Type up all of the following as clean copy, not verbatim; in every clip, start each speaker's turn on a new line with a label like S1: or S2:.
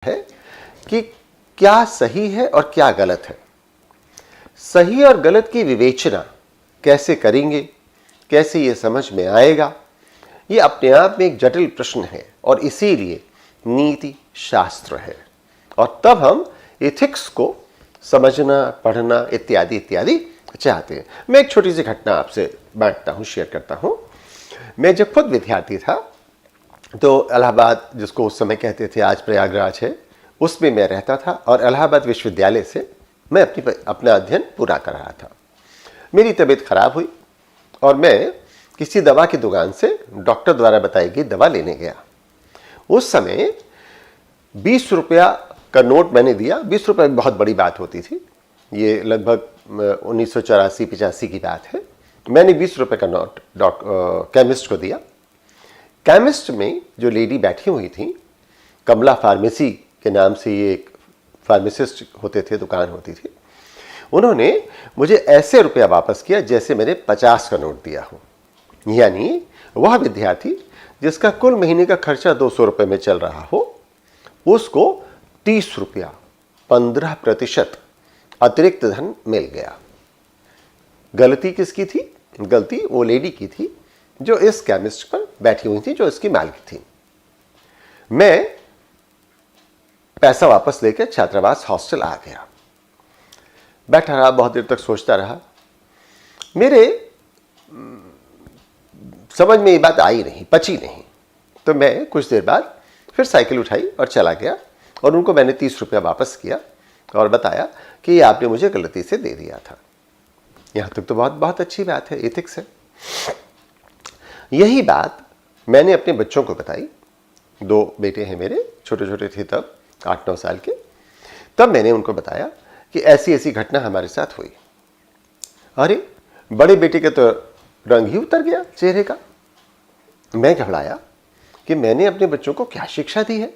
S1: है कि क्या सही है और क्या गलत है। सही और गलत की विवेचना कैसे करेंगे, कैसे ये समझ में आएगा, ये अपने आप में एक जटिल प्रश्न है और इसीलिए नीति शास्त्र है। और तब हम एथिक्स को समझना, पढ़ना इत्यादि इत्यादि चाहते हैं। मैं एक छोटी सी घटना आपसे बांटता हूँ, शेयर करता हूँ। मैं जब खुद विद्यार्थी था तो इलाहाबाद, जिसको उस समय कहते थे आज प्रयागराज है, उसमें मैं रहता था और इलाहाबाद विश्वविद्यालय से मैं अपना अध्ययन पूरा कर रहा था। मेरी तबीयत खराब हुई और मैं किसी दवा की दुकान से डॉक्टर द्वारा बताई गई दवा लेने गया। उस समय 20 रुपया का नोट मैंने दिया। 20 रुपये बहुत बड़ी बात होती थी। ये लगभग 1984-85 की बात है। मैंने 20 रुपये का नोट केमिस्ट को दिया। केमिस्ट में जो लेडी बैठी हुई थी, कमला फार्मेसी के नाम से ये एक फार्मासिस्ट होते थे, दुकान होती थी, उन्होंने मुझे ऐसे रुपया वापस किया जैसे मैंने 50 का नोट दिया हो। यानी वह विद्यार्थी जिसका कुल महीने का खर्चा 200 रुपये में चल रहा हो, उसको 30 रुपया 15% अतिरिक्त धन मिल गया। गलती किसकी थी? गलती वो लेडी की थी जो इस केमिस्ट पर बैठी हुई थी, जो इसकी मालिक थी। मैं पैसा वापस लेकर छात्रावास हॉस्टल आ गया। बैठा रहा, बहुत देर तक सोचता रहा। मेरे समझ में ये बात आई नहीं, पची नहीं। तो मैं कुछ देर बाद फिर साइकिल उठाई और चला गया और उनको मैंने 30 रुपया वापस किया और बताया कि ये आपने मुझे गलती से दे दिया था। यहां तक तो बहुत बहुत अच्छी बात है, एथिक्स है। यही बात मैंने अपने बच्चों को बताई। 2 बेटे हैं मेरे, छोटे छोटे थे तब, 8-9 साल के। तब मैंने उनको बताया कि ऐसी ऐसी घटना हमारे साथ हुई। अरे, बड़े बेटे के तो रंग ही उतर गया चेहरे का। मैं घबराया कि मैंने अपने बच्चों को क्या शिक्षा दी है।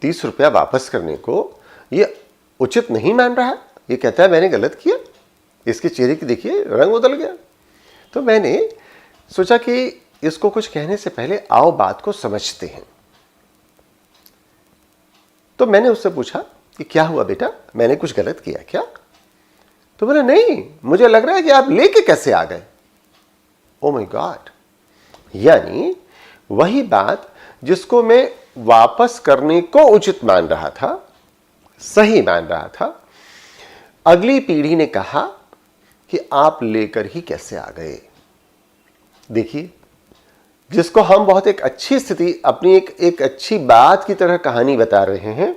S1: 30 रुपया वापस करने को ये उचित नहीं मान रहा है। ये कहता है मैंने गलत किया। इसके चेहरे की देखिए, रंग बदल गया। तो मैंने सोचा कि इसको कुछ कहने से पहले आओ बात को समझते हैं। तो मैंने उससे पूछा कि क्या हुआ बेटा, मैंने कुछ गलत किया क्या? तो बोला नहीं, मुझे लग रहा है कि आप लेके कैसे आ गए। Oh my God! यानी वही बात जिसको मैं वापस करने को उचित मान रहा था, सही मान रहा था, अगली पीढ़ी ने कहा कि आप लेकर ही कैसे आ गए। देखिए, जिसको हम बहुत एक अच्छी स्थिति, अपनी एक अच्छी बात की तरह कहानी बता रहे हैं,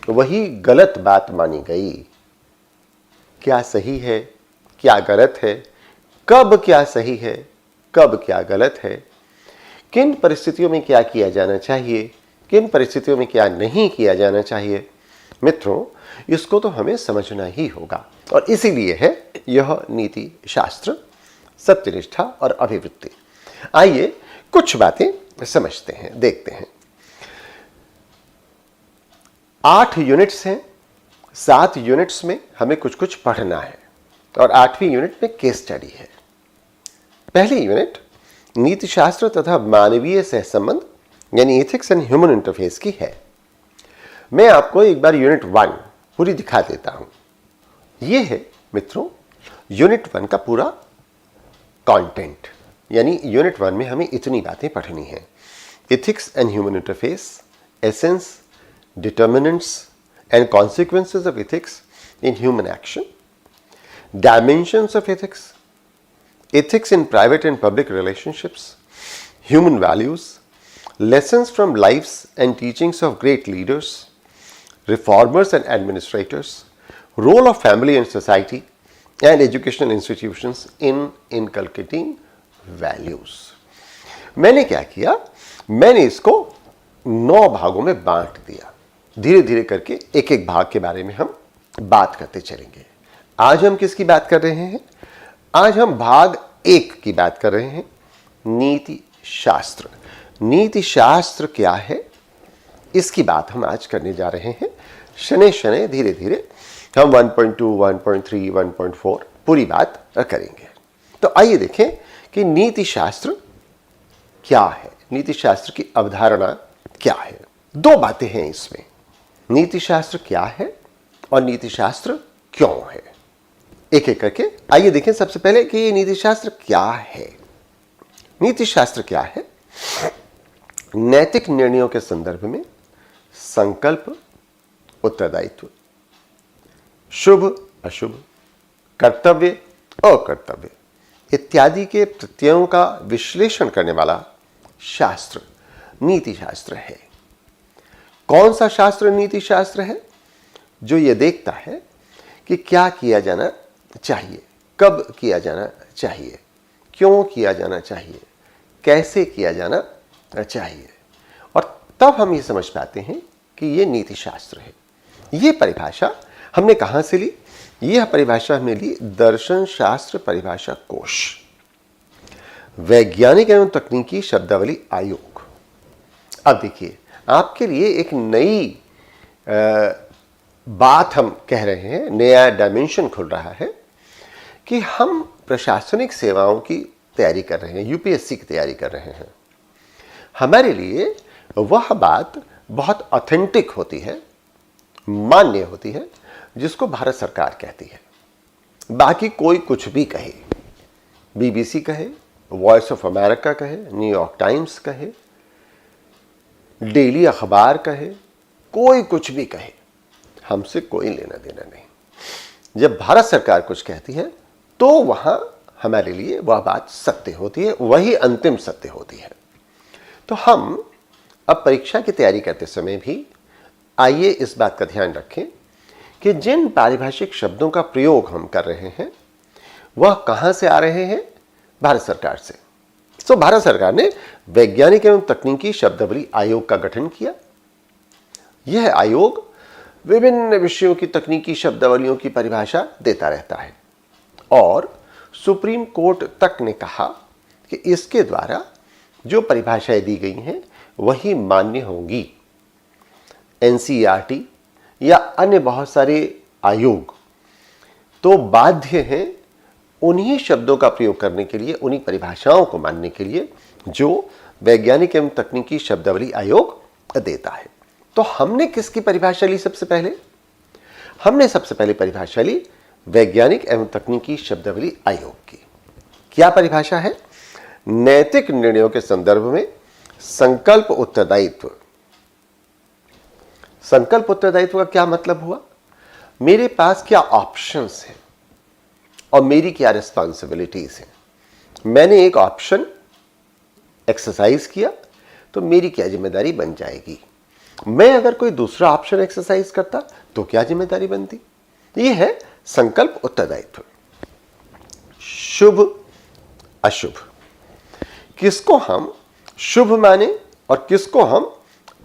S1: वही गलत बात मानी गई। क्या सही है, क्या गलत है, कब क्या सही है, कब क्या गलत है, किन परिस्थितियों में क्या किया जाना चाहिए, किन परिस्थितियों में क्या नहीं किया जाना चाहिए, मित्रों, इसको तो हमें समझना ही होगा। और इसीलिए है यह नीति शास्त्र, सत्यनिष्ठा और अभिवृत्ति। आइए कुछ बातें समझते हैं, देखते हैं। 8 यूनिट्स हैं। 7 यूनिट्स में हमें कुछ कुछ पढ़ना है और 8वीं यूनिट में केस स्टडी है। पहली यूनिट नीति शास्त्र तथा मानवीय सहसंबंध यानी एथिक्स एंड ह्यूमन इंटरफेस की है। मैं आपको एक बार यूनिट 1 पूरी दिखा देता हूं। यह है मित्रों यूनिट 1 का पूरा कंटेंट। यानी यूनिट 1 में हमें इतनी बातें पढ़नी है: ethics and human interface, essence, determinants and consequences of ethics in human action, dimensions of ethics, ethics in private and public relationships, human values, lessons from lives and teachings of great leaders, reformers and administrators, role of family and society, and educational institutions in inculcating values. मैंने क्या किया? मैंने इसको 9 भागों में बांट दिया। धीरे धीरे करके एक एक भाग के बारे में हम बात करते चलेंगे। आज हम किसकी बात कर रहे हैं? आज हम भाग 1 की बात कर रहे हैं, नीति शास्त्र। नीति शास्त्र क्या है, इसकी बात हम आज करने जा रहे हैं। शनै शनै धीरे धीरे हम 1.2, 1.3, 1.4 पूरी बात करेंगे। तो आइए देखें कि नीति शास्त्र क्या है, नीति शास्त्र की अवधारणा क्या है। 2 बातें हैं इसमें। नीति शास्त्र क्या है और नीति शास्त्र क्यों है, एक एक करके आइए देखें। सबसे पहले कि ये नीति शास्त्र क्या है। नीति शास्त्र क्या है? नैतिक निर्णयों के संदर्भ में संकल्प, उत्तरदायित्व, शुभ अशुभ, कर्तव्य अकर्तव्य इत्यादि के प्रत्ययों का विश्लेषण करने वाला शास्त्र नीति शास्त्र है। कौन सा शास्त्र नीति शास्त्र है? जो यह देखता है कि क्या किया जाना चाहिए, कब किया जाना चाहिए, क्यों किया जाना चाहिए, कैसे किया जाना चाहिए, और तब हम ये समझ पाते हैं कि ये नीति शास्त्र है। ये परिभाषा हमने कहां से ली? यह परिभाषा हमने ली दर्शन शास्त्र परिभाषा कोश, वैज्ञानिक एवं तकनीकी शब्दावली आयोग। अब देखिए, आपके लिए एक नई बात हम कह रहे हैं, नया डायमेंशन खुल रहा है कि हम प्रशासनिक सेवाओं की तैयारी कर रहे हैं, यूपीएससी की तैयारी कर रहे हैं। हमारे लिए वह बात बहुत ऑथेंटिक होती है, मान्य होती है, जिसको भारत सरकार कहती है। बाकी कोई कुछ भी कहे, बीबीसी कहे, वॉइस ऑफ अमेरिका कहे, न्यूयॉर्क टाइम्स कहे, डेली अखबार कहे, कोई कुछ भी कहे, हमसे कोई लेना देना नहीं। जब भारत सरकार कुछ कहती है तो वहां हमारे लिए वह बात सत्य होती है, वही अंतिम सत्य होती है। तो हम अब परीक्षा की तैयारी करते समय भी आइए इस बात का ध्यान रखें कि जिन पारिभाषिक शब्दों का प्रयोग हम कर रहे हैं वह कहां से आ रहे हैं? भारत सरकार से। तो भारत सरकार ने वैज्ञानिक एवं तकनीकी शब्दावली आयोग का गठन किया। यह आयोग विभिन्न विषयों की तकनीकी शब्दावलियों की परिभाषा देता रहता है और सुप्रीम कोर्ट तक ने कहा कि इसके द्वारा जो परिभाषाएं दी गई हैं वही मान्य होंगी। एनसीईआरटी या अन्य बहुत सारे आयोग तो बाध्य हैं उन्हीं शब्दों का प्रयोग करने के लिए, उन्हीं परिभाषाओं को मानने के लिए जो वैज्ञानिक एवं तकनीकी शब्दावली आयोग देता है। तो हमने किसकी परिभाषा ली? सबसे पहले हमने सबसे पहले परिभाषा ली वैज्ञानिक एवं तकनीकी शब्दावली आयोग की। क्या परिभाषा है? नैतिक निर्णयों के संदर्भ में संकल्प उत्तरदायित्व। संकल्प उत्तरदायित्व का क्या मतलब हुआ? मेरे पास क्या ऑप्शंस हैं और मेरी क्या रिस्पॉन्सिबिलिटीज हैं। मैंने एक ऑप्शन एक्सरसाइज किया तो मेरी क्या जिम्मेदारी बन जाएगी। मैं अगर कोई दूसरा ऑप्शन एक्सरसाइज करता तो क्या जिम्मेदारी बनती। यह है संकल्प उत्तरदायित्व। शुभ अशुभ, किसको हम शुभ माने और किसको हम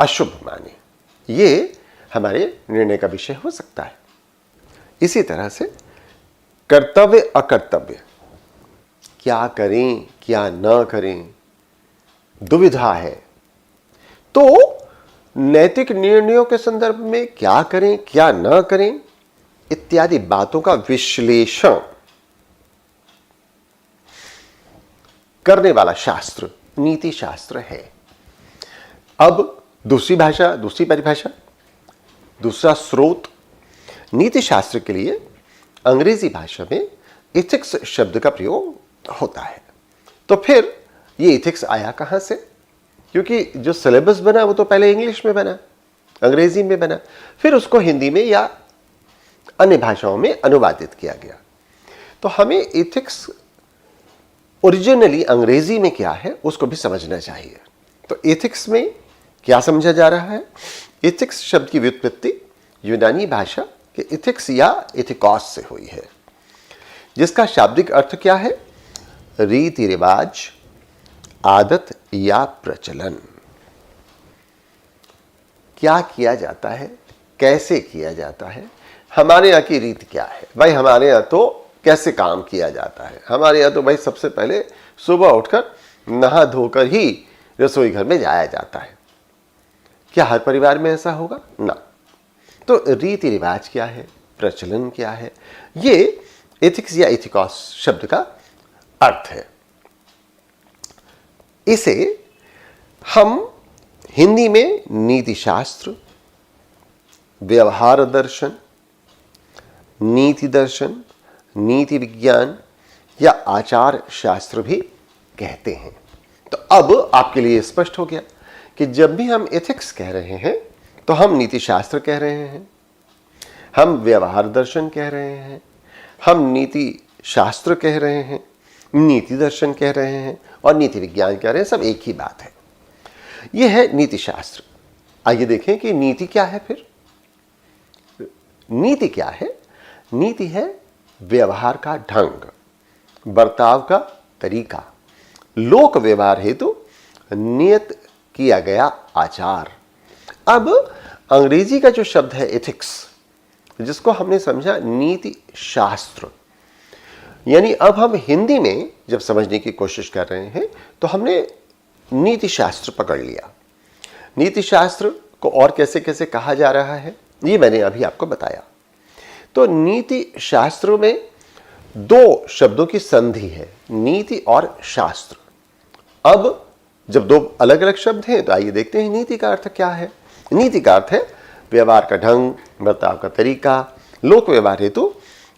S1: अशुभ माने, ये हमारे निर्णय का विषय हो सकता है। इसी तरह से कर्तव्य अकर्तव्य, क्या करें क्या न करें, दुविधा है। तो नैतिक निर्णयों के संदर्भ में क्या करें क्या न करें इत्यादि बातों का विश्लेषण करने वाला शास्त्र नीति शास्त्र है। अब दूसरी भाषा, दूसरी परिभाषा, दूसरा स्रोत नीति शास्त्र के लिए अंग्रेजी भाषा में इथिक्स शब्द का प्रयोग होता है। तो फिर ये इथिक्स आया कहां से? क्योंकि जो सिलेबस बना वो तो पहले इंग्लिश में बना, अंग्रेजी में बना, फिर उसको हिंदी में या अन्य भाषाओं में अनुवादित किया गया। तो हमें इथिक्स ओरिजिनली अंग्रेजी में क्या है उसको भी समझना चाहिए। तो इथिक्स में क्या समझा जा रहा है? इथिक्स शब्द की व्युत्पत्ति यूनानी भाषा के इथिक्स या इथिकॉस से हुई है, जिसका शाब्दिक अर्थ क्या है? रीति रिवाज, आदत या प्रचलन। क्या किया जाता है, कैसे किया जाता है, हमारे यहाँ की रीति क्या है। भाई हमारे यहाँ तो कैसे काम किया जाता है, हमारे यहाँ तो भाई सबसे पहले सुबह उठकर नहा धोकर ही रसोई घर में जाया जाता है। क्या हर परिवार में ऐसा होगा? ना। तो रीति रिवाज क्या है, प्रचलन क्या है, ये एथिक्स या इथिकॉस शब्द का अर्थ है। इसे हम हिंदी में नीति शास्त्र, व्यवहार दर्शन, नीति दर्शन, नीति विज्ञान या आचार शास्त्र भी कहते हैं। तो अब आपके लिए स्पष्ट हो गया कि जब भी हम एथिक्स कह रहे हैं तो हम नीति शास्त्र कह रहे हैं, हम व्यवहार दर्शन कह रहे हैं, हम नीति शास्त्र कह रहे हैं, नीति दर्शन कह रहे हैं और नीति विज्ञान कह रहे हैं। सब एक ही बात है। यह है नीति शास्त्र। आइए देखें कि नीति क्या है। फिर नीति क्या है? नीति है व्यवहार का ढंग, बर्ताव का तरीका, लोक व्यवहार हेतु नियत किया गया आचार। अब अंग्रेजी का जो शब्द है एथिक्स, जिसको हमने समझा नीति शास्त्र, यानी अब हम हिंदी में जब समझने की कोशिश कर रहे हैं तो हमने नीति शास्त्र पकड़ लिया। नीति शास्त्र को और कैसे कैसे कहा जा रहा है ये मैंने अभी आपको बताया। तो नीति शास्त्र में दो शब्दों की संधि है, नीति और शास्त्र। अब जब दो अलग अलग शब्द हैं तो आइए देखते हैं नीति का अर्थ क्या है। नीति का अर्थ है व्यवहार का ढंग, बर्ताव का तरीका, लोक व्यवहार हेतु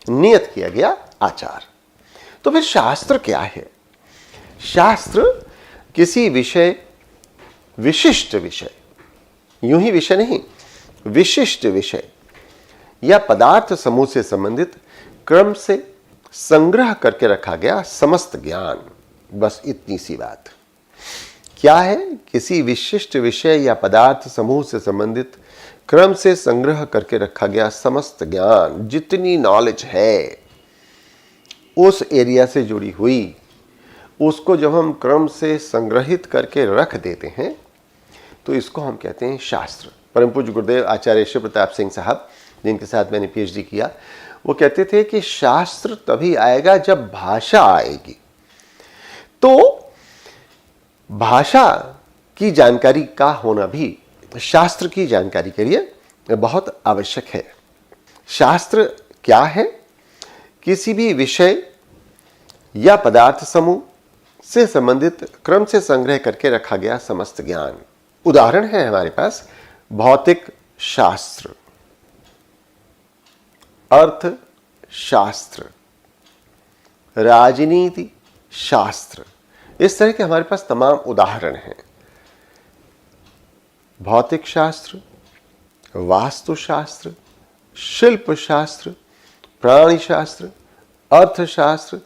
S1: नियत किया गया आचार। तो फिर शास्त्र क्या है? शास्त्र किसी विषय, विशिष्ट विषय, यूं ही विषय नहीं, विशिष्ट विषय या पदार्थ समूह से संबंधित क्रम से संग्रह करके रखा गया समस्त ज्ञान। बस इतनी सी बात। क्या है? किसी विशिष्ट विषय या पदार्थ समूह से संबंधित क्रम से संग्रह करके रखा गया समस्त ज्ञान। जितनी नॉलेज है उस एरिया से जुड़ी हुई, उसको जब हम क्रम से संग्रहित करके रख देते हैं तो इसको हम कहते हैं शास्त्र। परम पूज्य गुरुदेव आचार्य शिव प्रताप सिंह साहब, जिनके साथ मैंने पीएचडी किया, वो कहते थे कि शास्त्र तभी आएगा जब भाषा आएगी। तो भाषा की जानकारी का होना भी शास्त्र की जानकारी के लिए बहुत आवश्यक है। शास्त्र क्या है? किसी भी विषय या पदार्थ समूह से संबंधित क्रम से संग्रह करके रखा गया समस्त ज्ञान। उदाहरण है हमारे पास भौतिक शास्त्र, अर्थशास्त्र, राजनीति शास्त्र। इस तरह के हमारे पास तमाम उदाहरण हैं। भौतिक शास्त्र, वास्तुशास्त्र, शिल्प शास्त्र, प्राणी शास्त्र, अर्थशास्त्र,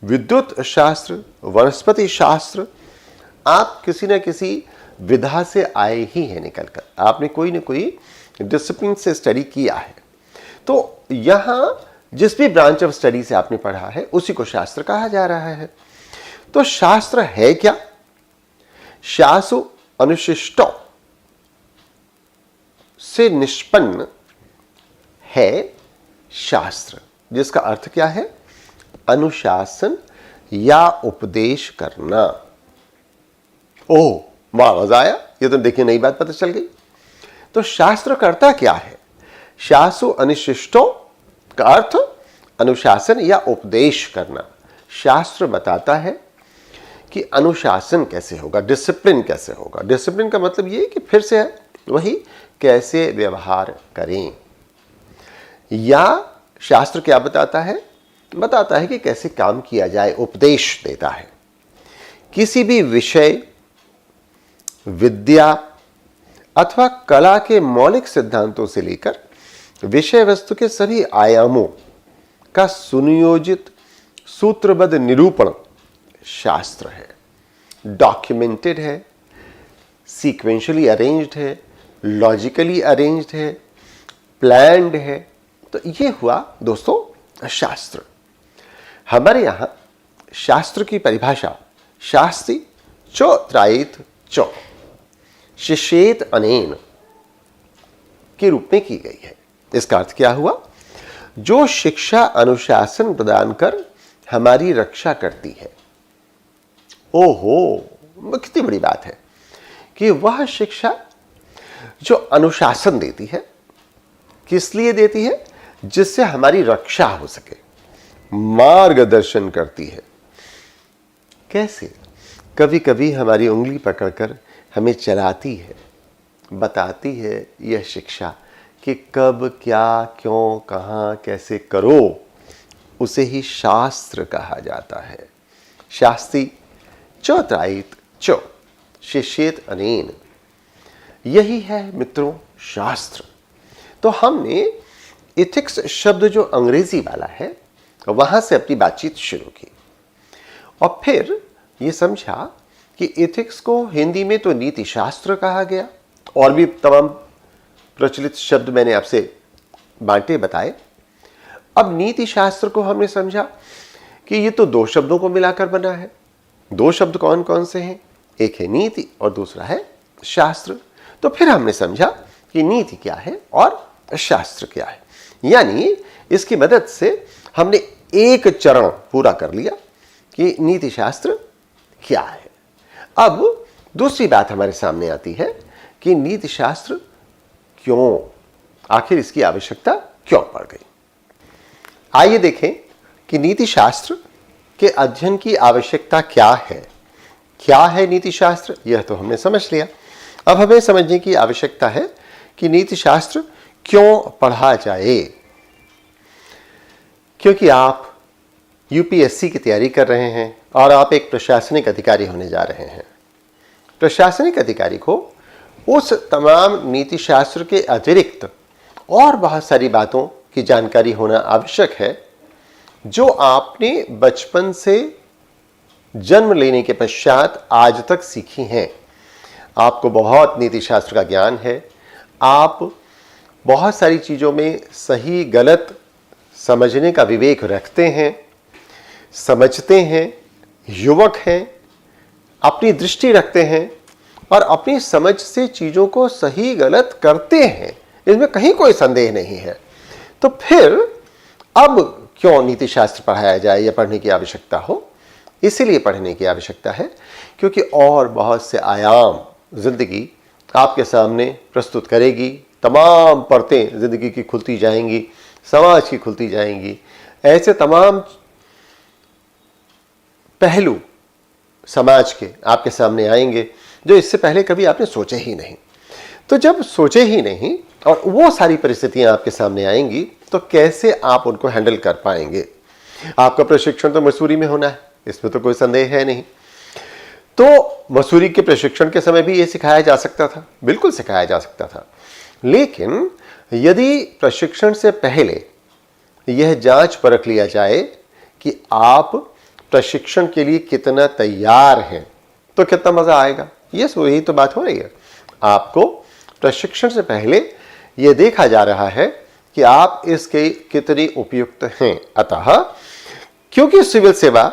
S1: विद्युत शास्त्र, वनस्पति शास्त्र। आप किसी न किसी विधा से आए ही हैं निकलकर, आपने कोई न कोई डिसिप्लिन से स्टडी किया है। तो यहां जिस भी ब्रांच ऑफ स्टडी से आपने पढ़ा है उसी को शास्त्र कहा जा रहा है। तो शास्त्र है क्या? शासु अनुशिष्टों से निष्पन्न है शास्त्र, जिसका अर्थ क्या है? अनुशासन या उपदेश करना। ओह वाह, मजा आया, ये तो देखिए नई बात पता चल गई। तो शास्त्र करता क्या है? शासु अनिशिष्टों का अर्थ अनुशासन या उपदेश करना। शास्त्र बताता है कि अनुशासन कैसे होगा, डिसिप्लिन कैसे होगा। डिसिप्लिन का मतलब ये कि फिर से वही कैसे व्यवहार करें। या शास्त्र क्या बताता है? बताता है कि कैसे काम किया जाए, उपदेश देता है। किसी भी विषय, विद्या अथवा कला के मौलिक सिद्धांतों से लेकर विषय वस्तु के सभी आयामों का सुनियोजित सूत्रबद्ध निरूपण शास्त्र है। डॉक्यूमेंटेड है, सीक्वेंशियली अरेंज्ड है, लॉजिकली अरेंज्ड है, प्लान्ड है। तो ये हुआ दोस्तों शास्त्र। हमारे यहां शास्त्र की परिभाषा शास्त्री चो त्रायित चो शिष्येत अनेन के रूप में की गई है। इसका अर्थ क्या हुआ? जो शिक्षा अनुशासन प्रदान कर हमारी रक्षा करती है। ओहो, कितनी बड़ी बात है कि वह शिक्षा जो अनुशासन देती है, किस लिए देती है? जिससे हमारी रक्षा हो सके, मार्गदर्शन करती है। कैसे? कभी कभी हमारी उंगली पकड़कर हमें चलाती है, बताती है यह शिक्षा कि कब, क्या, क्यों, कहाँ, कैसे करो, उसे ही शास्त्र कहा जाता है। शास्त्री चौत्रायित चो शिष्येत अनेन, यही है मित्रों शास्त्र। तो हमने एथिक्स शब्द जो अंग्रेजी वाला है वहां से अपनी बातचीत शुरू की और फिर ये समझा कि एथिक्स को हिंदी में तो नीति शास्त्र कहा गया, और भी तमाम प्रचलित शब्द मैंने आपसे बांटे बताए। अब नीति शास्त्र को हमने समझा कि ये तो दो शब्दों को मिलाकर बना है। दो शब्द कौन कौन से हैं? एक है नीति और दूसरा है शास्त्र। तो फिर हमने समझा कि नीति क्या है और शास्त्र क्या है, यानी इसकी मदद से हमने एक चरण पूरा कर लिया कि नीति शास्त्र क्या है। अब दूसरी बात हमारे सामने आती है कि नीति शास्त्र क्यों, आखिर इसकी आवश्यकता क्यों पड़ गई। आइए देखें कि नीति शास्त्र के अध्ययन की आवश्यकता क्या है। क्या है नीति शास्त्र, यह तो हमने समझ लिया। अब हमें समझने की आवश्यकता है कि नीति शास्त्र क्यों पढ़ा जाए। क्योंकि आप यूपीएससी की तैयारी कर रहे हैं और आप एक प्रशासनिक अधिकारी होने जा रहे हैं। प्रशासनिक अधिकारी को उस तमाम नीति शास्त्र के अतिरिक्त और बहुत सारी बातों की जानकारी होना आवश्यक है जो आपने बचपन से जन्म लेने के पश्चात आज तक सीखी हैं। आपको बहुत नीति शास्त्र का ज्ञान है, आप बहुत सारी चीज़ों में सही गलत समझने का विवेक रखते हैं, समझते हैं, युवक हैं, अपनी दृष्टि रखते हैं और अपनी समझ से चीज़ों को सही गलत करते हैं, इसमें कहीं कोई संदेह नहीं है। तो फिर अब क्यों नीति शास्त्र पढ़ाया जाए या पढ़ने की आवश्यकता हो? इसीलिए पढ़ने की आवश्यकता है क्योंकि और बहुत से आयाम जिंदगी आपके सामने प्रस्तुत करेगी। तमाम परतें जिंदगी की खुलती जाएंगी, समाज की खुलती जाएंगी। ऐसे तमाम पहलू समाज के आपके सामने आएंगे जो इससे पहले कभी आपने सोचे ही नहीं। तो जब सोचे ही नहीं और वो सारी परिस्थितियां आपके सामने आएंगी तो कैसे आप उनको हैंडल कर पाएंगे? आपका प्रशिक्षण तो मसूरी में होना है, इसमें तो कोई संदेह है नहीं। तो मसूरी के प्रशिक्षण के समय भी ये सिखाया जा सकता था, बिल्कुल सिखाया जा सकता था। लेकिन यदि प्रशिक्षण से पहले यह जांच परख लिया जाए कि आप प्रशिक्षण के लिए कितना तैयार हैं तो कितना मजा आएगा। यही तो बात हो रही है। आपको प्रशिक्षण से पहले यह देखा जा रहा है कि आप इसके कितने उपयुक्त हैं। अतः क्योंकि सिविल सेवा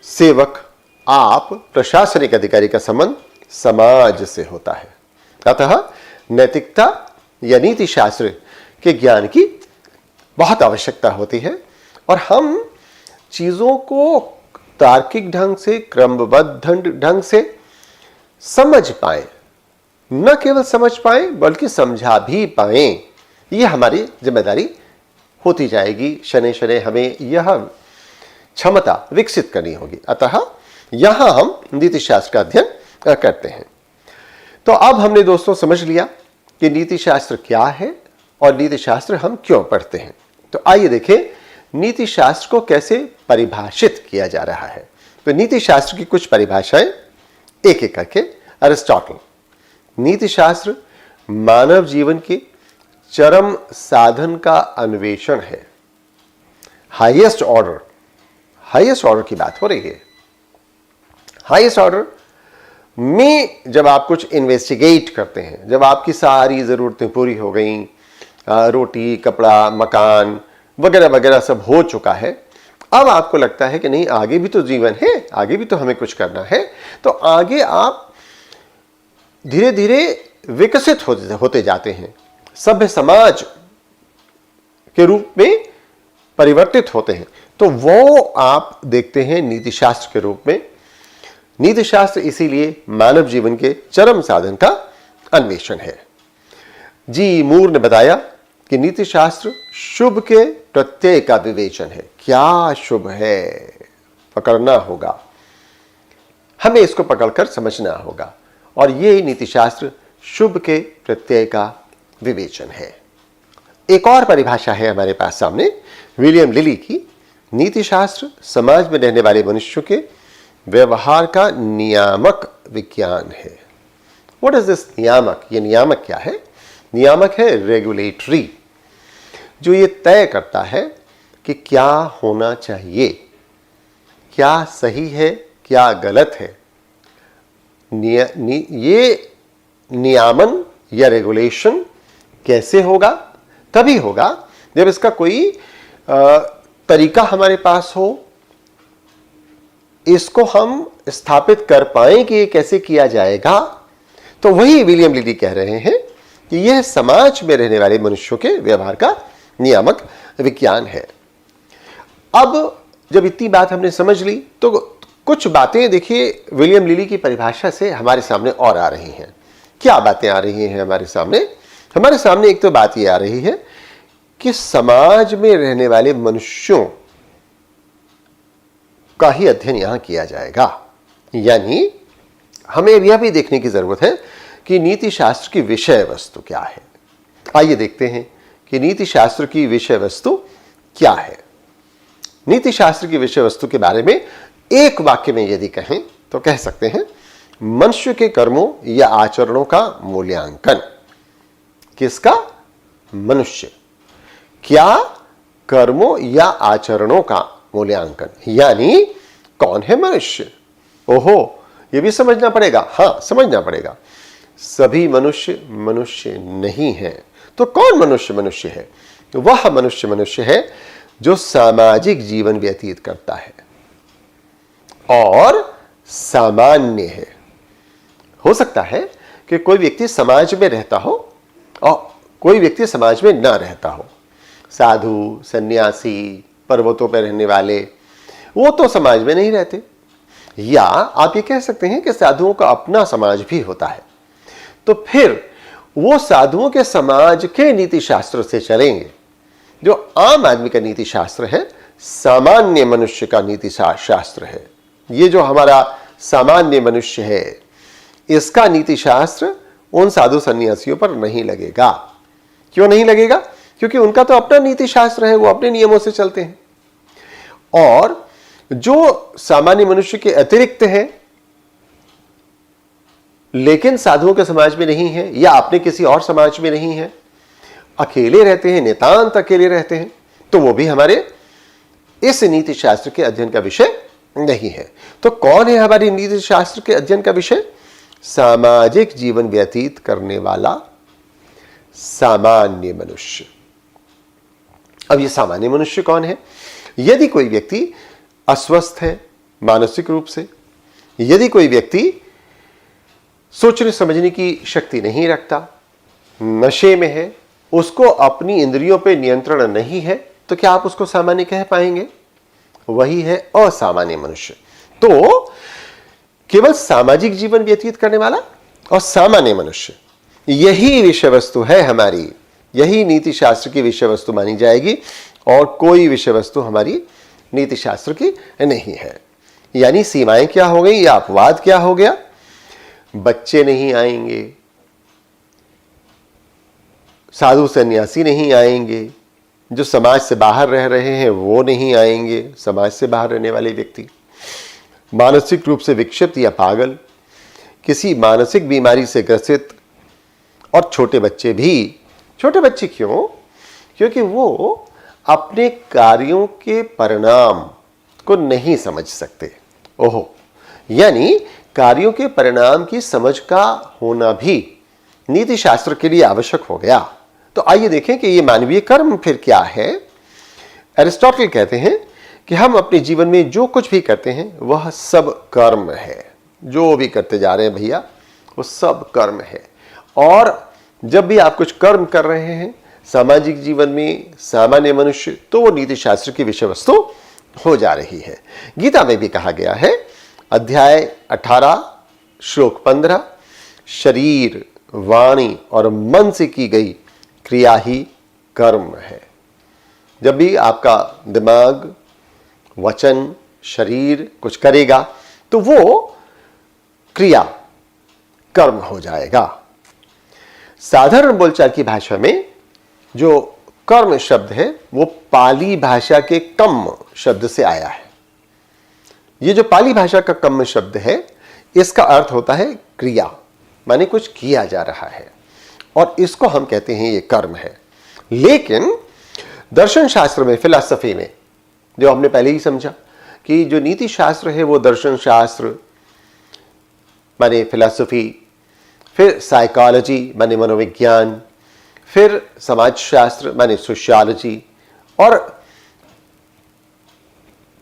S1: सेवक, आप प्रशासनिक अधिकारी का संबंध समाज से होता है, अतः नैतिकता या नीति शास्त्र के ज्ञान की बहुत आवश्यकता होती है। और हम चीजों को तार्किक ढंग से, क्रमबद्ध ढंग से समझ पाए, न केवल समझ पाए बल्कि समझा भी पाए, यह हमारी जिम्मेदारी होती जाएगी। शनै शनै हमें यह क्षमता विकसित करनी होगी। अतः यहां हम नीति शास्त्र का अध्ययन करते हैं। तो अब हमने दोस्तों समझ लिया कि नीति शास्त्र क्या है और नीति शास्त्र हम क्यों पढ़ते हैं। तो आइए देखें नीति शास्त्र को कैसे परिभाषित किया जा रहा है। तो नीति शास्त्र की कुछ परिभाषाएं एक एक करके। अरिस्टोटल, नीति शास्त्र मानव जीवन के चरम साधन का अन्वेषण है। हाईएस्ट ऑर्डर की बात हो रही है। हाईएस्ट ऑर्डर में जब आप कुछ इन्वेस्टिगेट करते हैं, जब आपकी सारी ज़रूरतें पूरी हो गई, रोटी, कपड़ा, मकान वगैरह वगैरह सब हो चुका है, अब आपको लगता है कि नहीं, आगे भी तो जीवन है, आगे भी तो हमें कुछ करना है। तो आगे आप धीरे धीरे विकसित होते जाते हैं, सभ्य समाज के रूप में परिवर्तित होते हैं। तो वो आप देखते हैं नीति शास्त्र के रूप में। नीति शास्त्र इसीलिए मानव जीवन के चरम साधन का अन्वेषण है। जी मूर ने बताया कि नीति शास्त्र शुभ के प्रत्यय का विवेचन है। क्या शुभ है, पकड़ना होगा, हमें इसको पकड़कर समझना होगा। और ये नीति शास्त्र शुभ के प्रत्यय का विवेचन है। एक और परिभाषा है हमारे पास सामने विलियम लिली की। नीति शास्त्र समाज में रहने वाले मनुष्यों के व्यवहार का नियामक विज्ञान है। व्हाट इज दिस नियामक? ये नियामक क्या है? नियामक है रेगुलेटरी, जो ये तय करता है कि क्या होना चाहिए, क्या सही है, क्या गलत है। ये नियामन या रेगुलेशन कैसे होगा? तभी होगा जब इसका कोई तरीका हमारे पास हो, इसको हम स्थापित कर पाएं कि ये कैसे किया जाएगा। तो वही विलियम लिली कह रहे हैं कि यह समाज में रहने वाले मनुष्यों के व्यवहार का नियामक विज्ञान है। अब जब इतनी बात हमने समझ ली तो कुछ बातें देखिए विलियम लिली की परिभाषा से हमारे सामने और आ रही हैं। क्या बातें आ रही हैं हमारे सामने? हमारे सामने एक तो बात ये आ रही है कि समाज में रहने वाले मनुष्यों का ही अध्ययन यहां किया जाएगा। यानी हमें यह भी देखने की जरूरत है कि नीति शास्त्र की विषय वस्तु क्या है। आइए देखते हैं कि नीति शास्त्र की विषय वस्तु क्या है। नीति शास्त्र की विषय वस्तु के बारे में एक वाक्य में यदि कहें तो कह सकते हैं, मनुष्य के कर्मों या आचरणों का मूल्यांकन। किसका? मनुष्य। क्या? कर्मों या आचरणों का मूल्यांकन। यानी कौन है मनुष्य? ओहो, यह भी समझना पड़ेगा। हां, समझना पड़ेगा। सभी मनुष्य मनुष्य नहीं है। तो कौन मनुष्य मनुष्य है? वह मनुष्य है जो सामाजिक जीवन व्यतीत करता है और सामान्य है। हो सकता है कि कोई व्यक्ति समाज में रहता हो और कोई व्यक्ति समाज में ना रहता हो। साधु, सन्यासी, पर्वतों पर रहने वाले, वो तो समाज में नहीं रहते। या आप ये कह सकते हैं कि साधुओं का अपना समाज भी होता है। तो फिर वो साधुओं के समाज के नीति शास्त्र से चलेंगे। जो आम आदमी का नीति शास्त्र है, सामान्य मनुष्य का नीति शास्त्र है। ये जो हमारा सामान्य मनुष्य है, इसका नीति शास्त्र उन साधु सन्यासियों पर नहीं लगेगा। क्यों नहीं लगेगा? क्योंकि उनका तो अपना नीति शास्त्र है, वो अपने नियमों से चलते हैं। और जो सामान्य मनुष्य के अतिरिक्त है लेकिन साधुओं के समाज में नहीं है या अपने किसी और समाज में नहीं है, अकेले रहते हैं, नितांत अकेले रहते हैं, तो वो भी हमारे इस नीति शास्त्र के अध्ययन का विषय नहीं है। तो कौन है हमारी नीति शास्त्र के अध्ययन का विषय? सामाजिक जीवन व्यतीत करने वाला सामान्य मनुष्य। अब ये सामान्य मनुष्य कौन है? यदि कोई व्यक्ति अस्वस्थ है मानसिक रूप से, यदि कोई व्यक्ति सोचने समझने की शक्ति नहीं रखता, नशे में है, उसको अपनी इंद्रियों पे नियंत्रण नहीं है, तो क्या आप उसको सामान्य कह पाएंगे? वही है असामान्य मनुष्य। तो केवल सामाजिक जीवन व्यतीत करने वाला और सामान्य मनुष्य, यही विषय वस्तु है हमारी, यही नीति शास्त्र की विषय वस्तु मानी जाएगी और कोई विषय वस्तु हमारी नीति शास्त्र की नहीं है। यानी सीमाएं क्या हो गई या अपवाद क्या हो गया? बच्चे नहीं आएंगे, साधु सन्यासी नहीं आएंगे, जो समाज से बाहर रह रहे हैं वो नहीं आएंगे, समाज से बाहर रहने वाले व्यक्ति, मानसिक रूप से विक्षिप्त या पागल, किसी मानसिक बीमारी से ग्रसित, और छोटे बच्चे भी। छोटे बच्चे क्यों? क्योंकि वो अपने कार्यों के परिणाम को नहीं समझ सकते। ओहो, यानी कार्यों के परिणाम की समझ का होना भी नीति शास्त्र के लिए आवश्यक हो गया। तो आइए देखें कि ये मानवीय कर्म फिर क्या है। अरिस्टोटल कहते हैं कि हम अपने जीवन में जो कुछ भी करते हैं वह सब कर्म है। जो भी करते जा रहे हैं भैया, वो सब कर्म है। और जब भी आप कुछ कर्म कर रहे हैं सामाजिक जीवन में, सामान्य मनुष्य, तो वो नीति शास्त्र की विषय वस्तु हो जा रही है। गीता में भी कहा गया है, अध्याय 18 श्लोक 15, शरीर, वाणी और मन से की गई क्रिया ही कर्म है। जब भी आपका दिमाग, वचन, शरीर कुछ करेगा तो वो क्रिया कर्म हो जाएगा। साधारण बोलचाल की भाषा में जो कर्म शब्द है वो पाली भाषा के कम शब्द से आया है। ये जो पाली भाषा का कम शब्द है इसका अर्थ होता है क्रिया, माने कुछ किया जा रहा है, और इसको हम कहते हैं ये कर्म है। लेकिन दर्शन शास्त्र में, फिलॉसफी में, जो हमने पहले ही समझा कि जो नीति शास्त्र है वो दर्शन शास्त्र माने फिलॉसफी, फिर साइकोलॉजी माने मनोविज्ञान, फिर समाज शास्त्र माने सोशियोलॉजी, और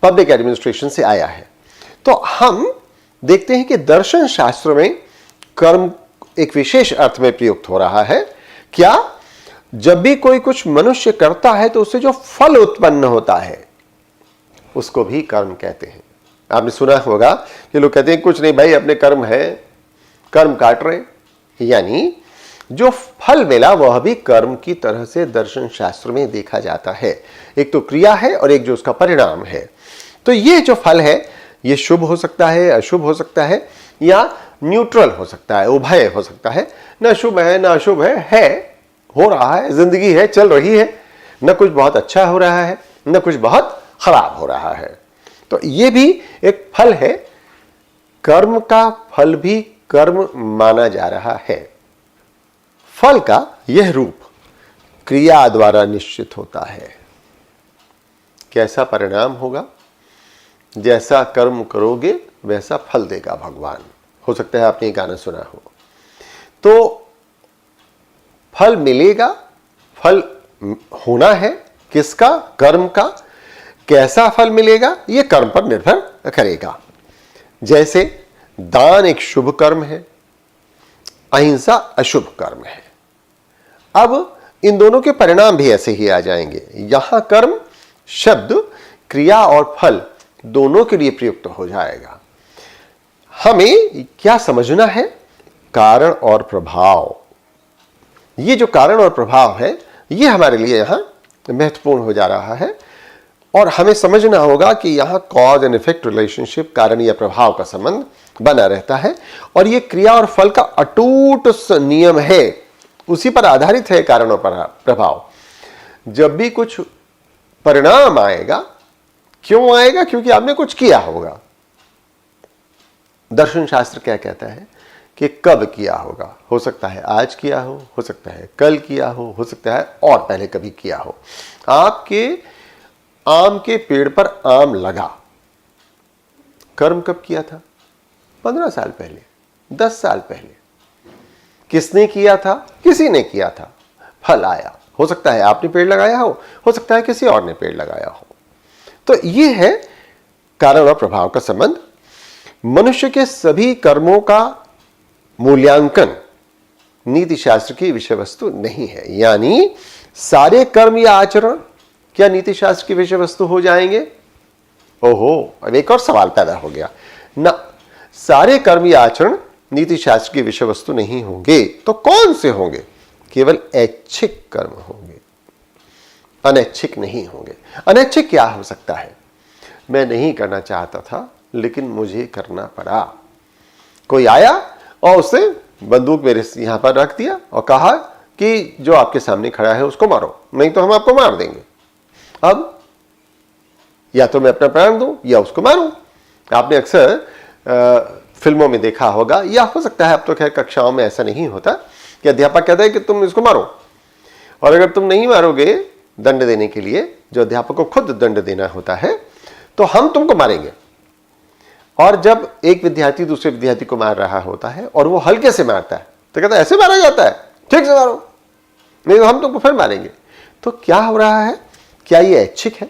S1: पब्लिक एडमिनिस्ट्रेशन से आया है। तो हम देखते हैं कि दर्शन शास्त्र में कर्म एक विशेष अर्थ में प्रयुक्त हो रहा है। क्या? जब भी कोई कुछ मनुष्य करता है तो उससे जो फल उत्पन्न होता है उसको भी कर्म कहते हैं। आपने सुना होगा कि लोग कहते हैं कुछ नहीं भाई, अपने कर्म है, कर्म काट रहे, यानी जो फल मिला वह भी कर्म की तरह से दर्शन शास्त्र में देखा जाता है। एक तो क्रिया है और एक जो उसका परिणाम है। तो ये जो फल है ये शुभ हो सकता है, अशुभ हो सकता है, या न्यूट्रल हो सकता है, उभय हो सकता है, न शुभ है न अशुभ है, हो रहा है, जिंदगी है, चल रही है, न कुछ बहुत अच्छा हो रहा है न कुछ बहुत खराब हो रहा है। तो ये भी एक फल है। कर्म का फल भी कर्म माना जा रहा है। फल का यह रूप क्रिया द्वारा निश्चित होता है। कैसा परिणाम होगा? जैसा कर्म करोगे वैसा फल देगा भगवान। हो सकता है आपने ये गाना सुना हो। तो फल मिलेगा, फल होना है किसका? कर्म का। कैसा फल मिलेगा ये कर्म पर निर्भर करेगा। जैसे दान एक शुभ कर्म है, अहिंसा अशुभ कर्म है। अब इन दोनों के परिणाम भी ऐसे ही आ जाएंगे। यहां कर्म शब्द क्रिया और फल दोनों के लिए प्रयुक्त हो जाएगा। हमें क्या समझना है? कारण और प्रभाव। ये जो कारण और प्रभाव है ये हमारे लिए यहां महत्वपूर्ण हो जा रहा है, और हमें समझना होगा कि यहां कॉज एंड इफेक्ट रिलेशनशिप, कारण या प्रभाव का संबंध बना रहता है, और ये क्रिया और फल का अटूट नियम है, उसी पर आधारित है कारण और प्रभाव। जब भी कुछ परिणाम आएगा, क्यों आएगा? क्योंकि आपने कुछ किया होगा। दर्शन शास्त्र क्या कहता है कि कब किया होगा। हो सकता है आज किया हो सकता है कल किया हो सकता है और पहले कभी किया हो। आपके आम के पेड़ पर आम लगा, कर्म कब किया था? 15 साल पहले, 10 साल पहले। किसने किया था? किसी ने किया था, फल आया। हो सकता है आपने पेड़ लगाया हो सकता है किसी और ने पेड़ लगाया हो। तो यह है कारण और प्रभाव का संबंध। मनुष्य के सभी कर्मों का मूल्यांकन नीति शास्त्र की विषय वस्तु नहीं है। यानी सारे कर्म या आचरण क्या नीति शास्त्र की विषय वस्तु हो जाएंगे? ओहो, अब एक और सवाल पैदा हो गया ना। सारे कर्म या आचरण नीति शास्त्र की विषय वस्तु नहीं होंगे। तो कौन से होंगे? केवल ऐच्छिक कर्म होंगे, अनैच्छिक नहीं होंगे। अनैच्छिक क्या हो सकता है? मैं नहीं करना चाहता था लेकिन मुझे करना पड़ा। कोई आया और उसने बंदूक मेरे यहां पर रख दिया और कहा कि जो आपके सामने खड़ा है उसको मारो, नहीं तो हम आपको मार देंगे। अब या तो मैं अपना प्राण दूं या उसको मारूं। आपने अक्सर फिल्मों में देखा होगा, या हो सकता है अब तो खैर कक्षाओं में ऐसा नहीं होता, कि अध्यापक कहता है कि तुम इसको मारो, और अगर तुम नहीं मारोगे दंड देने के लिए, जो अध्यापक को खुद दंड देना होता है, तो हम तुमको मारेंगे। और जब एक विद्यार्थी दूसरे विद्यार्थी को मार रहा होता है और वो हल्के से मारता है तो कहता है ऐसे मारा जाता है, ठीक से मारो, नहीं तो हम तुमको फिर मारेंगे। तो क्या हो रहा है? क्या ये ऐच्छिक है?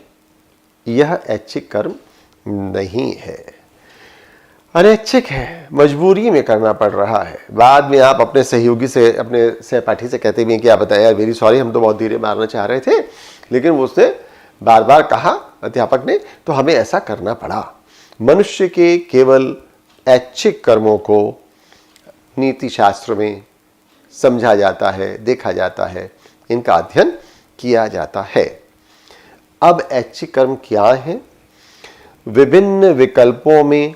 S1: यह ऐच्छिक कर्म नहीं है, अनैच्छिक है, मजबूरी में करना पड़ रहा है। बाद में आप अपने सहयोगी से, अपने सहपाठी से कहते भी हैं कि आप बताएं यार वेरी सॉरी, हम तो बहुत धीरे मारना चाह रहे थे, लेकिन वो उसने बार बार कहा अध्यापक ने, तो हमें ऐसा करना पड़ा। मनुष्य के केवल ऐच्छिक कर्मों को नीति शास्त्र में समझा जाता है, देखा जाता है, इनका अध्ययन किया जाता है। अब ऐच्छिक कर्म क्या है? विभिन्न विकल्पों में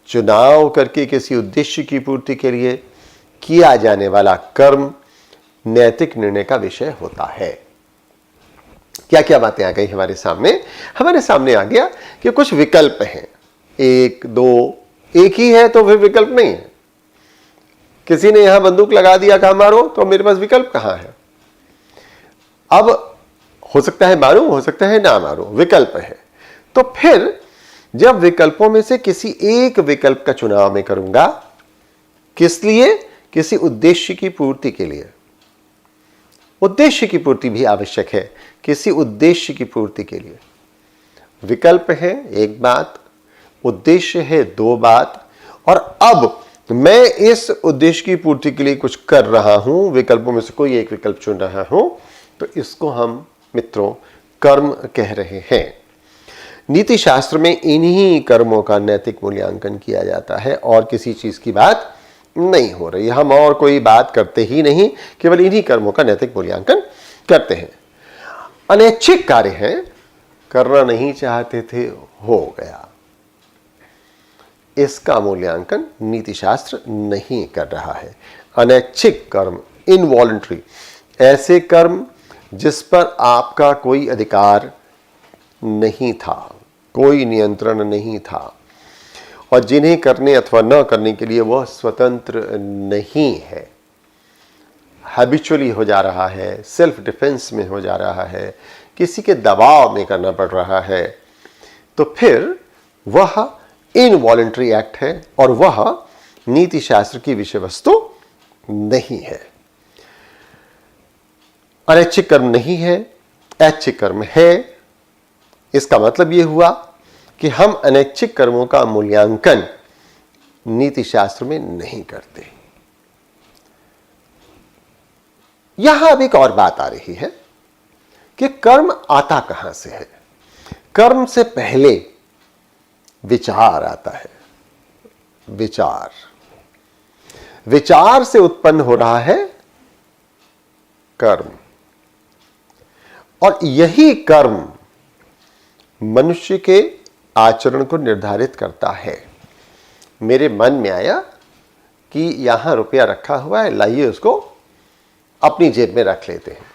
S1: चुनाव करके किसी उद्देश्य की पूर्ति के लिए किया जाने वाला कर्म नैतिक निर्णय का विषय होता है। क्या क्या बातें आ गई हमारे सामने आ गया कि कुछ विकल्प हैं, एक दो, एक ही है तो फिर विकल्प नहीं है। किसी ने यहां बंदूक लगा दिया, कहा मारो, तो मेरे पास विकल्प कहां है? अब हो सकता है मारूं, हो सकता है ना मारूं, विकल्प है। तो फिर जब विकल्पों में से किसी एक विकल्प का चुनाव मैं करूंगा, किस लिए? किसी उद्देश्य की पूर्ति के लिए। उद्देश्य की पूर्ति भी आवश्यक है, किसी उद्देश्य की पूर्ति के लिए। विकल्प है एक बात, उद्देश्य है दो बात, और अब मैं इस उद्देश्य की पूर्ति के लिए कुछ कर रहा हूं, विकल्पों में से कोई एक विकल्प चुन रहा हूं, तो इसको हम मित्रों कर्म कह रहे हैं। नीति शास्त्र में इन्हीं कर्मों का नैतिक मूल्यांकन किया जाता है और किसी चीज की बात नहीं हो रही। हम और कोई बात करते ही नहीं, केवल इन्हीं कर्मों का नैतिक मूल्यांकन करते हैं। अनैच्छिक कार्य है, करना नहीं चाहते थे, हो गया, इसका मूल्यांकन नीति शास्त्र नहीं कर रहा है। अनैच्छिक कर्म, इनवॉलंटरी, ऐसे कर्म जिस पर आपका कोई अधिकार नहीं था, कोई नियंत्रण नहीं था, और जिन्हें करने अथवा न करने के लिए वह स्वतंत्र नहीं है, हैबिचुअली हो जा रहा है, सेल्फ डिफेंस में हो जा रहा है, किसी के दबाव में करना पड़ रहा है, तो फिर वह इनवॉलंटरी एक्ट है और वह नीति शास्त्र की विषय वस्तु नहीं है। अनैच्छिक कर्म नहीं है, ऐच्छिक कर्म है। इसका मतलब यह हुआ कि हम अनैच्छिक कर्मों का मूल्यांकन नीति शास्त्र में नहीं करते। यहां अब एक और बात आ रही है कि कर्म आता कहां से है। कर्म से पहले विचार आता है। विचार से उत्पन्न हो रहा है कर्म, और यही कर्म मनुष्य के आचरण को निर्धारित करता है। मेरे मन में आया कि यहां रुपया रखा हुआ है, लाइए उसको अपनी जेब में रख लेते हैं।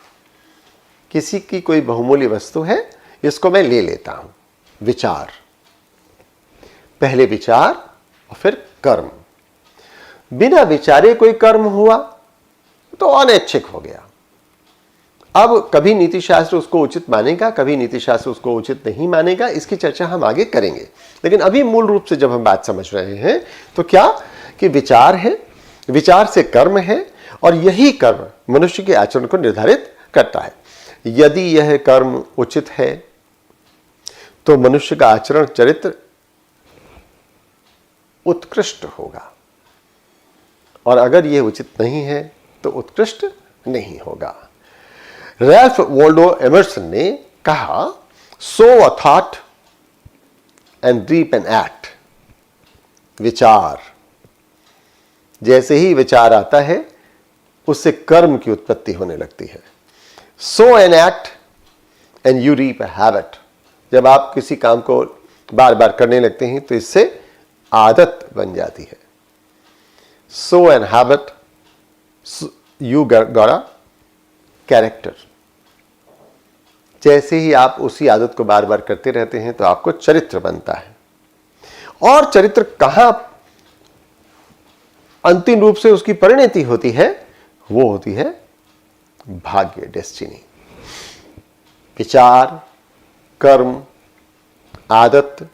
S1: किसी की कोई बहुमूल्य वस्तु है, इसको मैं ले लेता हूं। विचार, पहले विचार और फिर कर्म। बिना विचारे कोई कर्म हुआ तो अनैच्छिक हो गया। अब कभी नीति शास्त्र उसको उचित मानेगा, कभी नीति शास्त्र उसको उचित नहीं मानेगा, इसकी चर्चा हम आगे करेंगे। लेकिन अभी मूल रूप से जब हम बात समझ रहे हैं तो क्या कि विचार है, विचार से कर्म है, और यही कर्म मनुष्य के आचरण को निर्धारित करता है। यदि यह कर्म उचित है तो मनुष्य का आचरण, चरित्र उत्कृष्ट होगा, और अगर यह उचित नहीं है तो उत्कृष्ट नहीं होगा। रैल्फ वॉल्डो एमर्सन ने कहा, sow a thought and reap an act. विचार, जैसे ही विचार आता है उससे कर्म की उत्पत्ति होने लगती है। Sow an act and you reap a habit. जब आप किसी काम को बार बार करने लगते हैं तो इससे आदत बन जाती है। Sow an habit, you got a character. जैसे ही आप उसी आदत को बार बार करते रहते हैं तो आपको चरित्र बनता है। और चरित्र कहां अंतिम रूप से उसकी परिणति होती है? वो होती है भाग्य, डेस्टिनी। विचार, कर्म, आदत,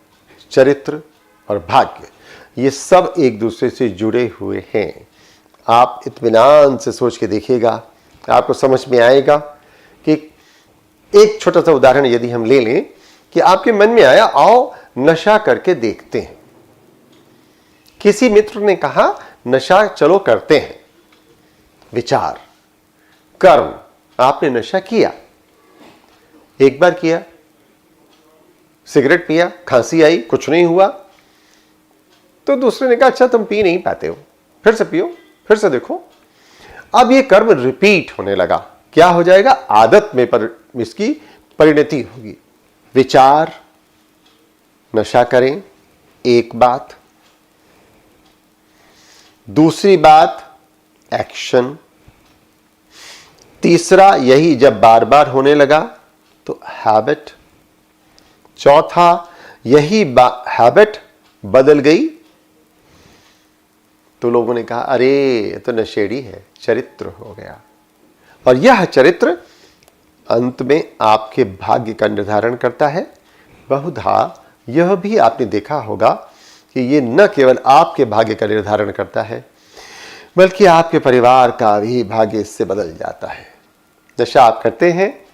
S1: चरित्र और भाग्य, ये सब एक दूसरे से जुड़े हुए हैं। आप इत्मीनान से सोच के देखिएगा, आपको समझ में आएगा कि एक छोटा सा उदाहरण यदि हम ले लें कि आपके मन में आया, आओ नशा करके देखते हैं। किसी मित्र ने कहा, नशा चलो करते हैं। विचार, कर्म, आपने नशा किया, एक बार किया, सिगरेट पिया, खांसी आई, कुछ नहीं हुआ, तो दूसरे ने कहा, अच्छा तुम पी नहीं पाते हो, फिर से पियो, फिर से देखो। अब ये कर्म रिपीट होने लगा। क्या हो जाएगा? आदत में इसकी परिणति होगी। विचार, नशा करें, एक बात। दूसरी बात, एक्शन। तीसरा, यही जब बार बार होने लगा तो हैबिट। चौथा, यही हैबिट बदल गई तो लोगों ने कहा अरे ये तो नशेड़ी है, चरित्र हो गया। और यह चरित्र अंत में आपके भाग्य का निर्धारण करता है। बहुधा यह भी आपने देखा होगा कि ये न केवल आपके भाग्य का निर्धारण करता है बल्कि आपके परिवार का भी भाग्य इससे बदल जाता है। नशा आप करते हैं,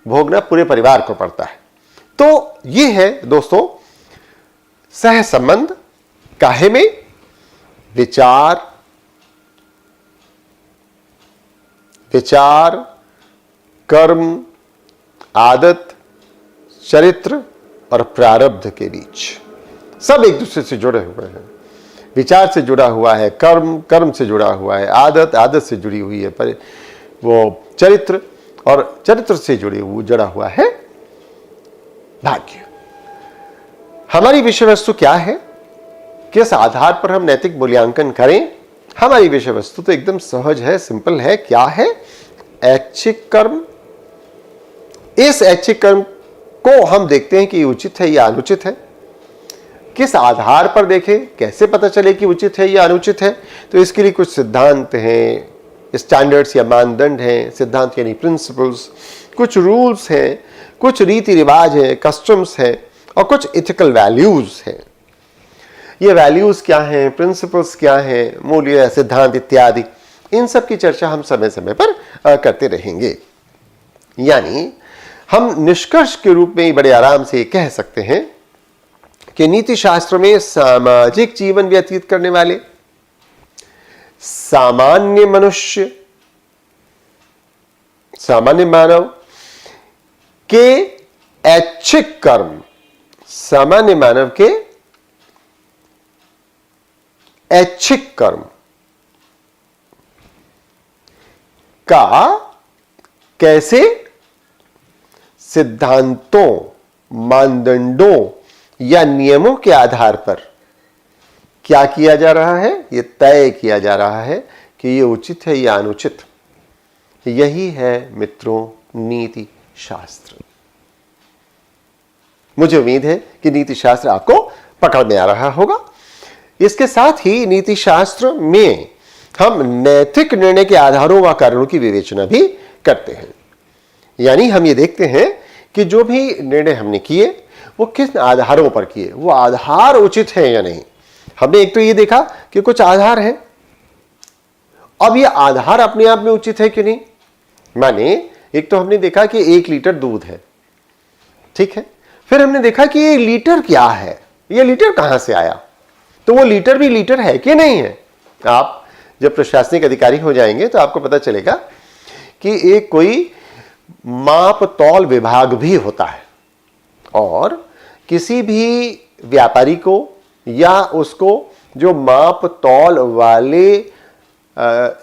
S1: भोगना पूरे परिवार को पड़ता है। तो ये है दोस्तों सह संबंध। काहे में? विचार, कर्म, आदत, चरित्र और प्रारब्ध के बीच सब एक दूसरे से जुड़े हुए हैं। विचार से जुड़ा हुआ है कर्म से जुड़ा हुआ है आदत से जुड़ी हुई है वो चरित्र, और चरित्र से जुड़ा हुआ है भाग्य। हमारी विषय वस्तु क्या है, किस आधार पर हम नैतिक मूल्यांकन करें? हमारी विषय वस्तु तो एकदम सहज है, सिंपल है। क्या है? ऐच्छिक कर्म। इस ऐच्छिक कर्म को हम देखते हैं कि उचित है या अनुचित है। किस आधार पर देखें, कैसे पता चले कि उचित है या अनुचित है? तो इसके लिए कुछ सिद्धांत हैं, स्टैंडर्ड्स या मानदंड हैं। सिद्धांत यानी प्रिंसिपल्स, कुछ रूल्स हैं, कुछ रीति रिवाज हैं, कस्टम्स हैं, और कुछ इथिकल वैल्यूज हैं। ये वैल्यूज क्या हैं, प्रिंसिपल्स क्या हैं, मूल्य, सिद्धांत इत्यादि, इन सब की चर्चा हम समय समय पर करते रहेंगे। यानी हम निष्कर्ष के रूप में बड़े आराम से कह सकते हैं कि नीति शास्त्र में सामाजिक जीवन व्यतीत करने वाले सामान्य मनुष्य, सामान्य मानव के ऐच्छिक कर्म, सामान्य मानव के ऐच्छिक कर्म का कैसे सिद्धांतों, मानदंडों या नियमों के आधार पर क्या किया जा रहा है, यह तय किया जा रहा है कि यह उचित है या अनुचित। यही है मित्रों नीति शास्त्र। मुझे उम्मीद है कि नीति शास्त्र आपको पकड़ में आ रहा होगा। इसके साथ ही नीति शास्त्र में हम नैतिक निर्णय के आधारों व कारणों की विवेचना भी करते हैं। यानी हम ये देखते हैं कि जो भी निर्णय हमने किए वो किस आधारों पर किए, वो आधार उचित है या नहीं। हमने एक तो ये देखा कि कुछ आधार है, अब ये आधार अपने आप में उचित है कि नहीं। माने एक तो हमने देखा कि 1 लीटर दूध है, ठीक है। फिर हमने देखा कि ये लीटर क्या है, ये लीटर कहां से आया, तो वो लीटर भी लीटर है कि नहीं है। आप जब प्रशासनिक अधिकारी हो जाएंगे तो आपको पता चलेगा कि एक कोई माप तौल विभाग भी होता है, और किसी भी व्यापारी को या उसको जो माप तौल वाले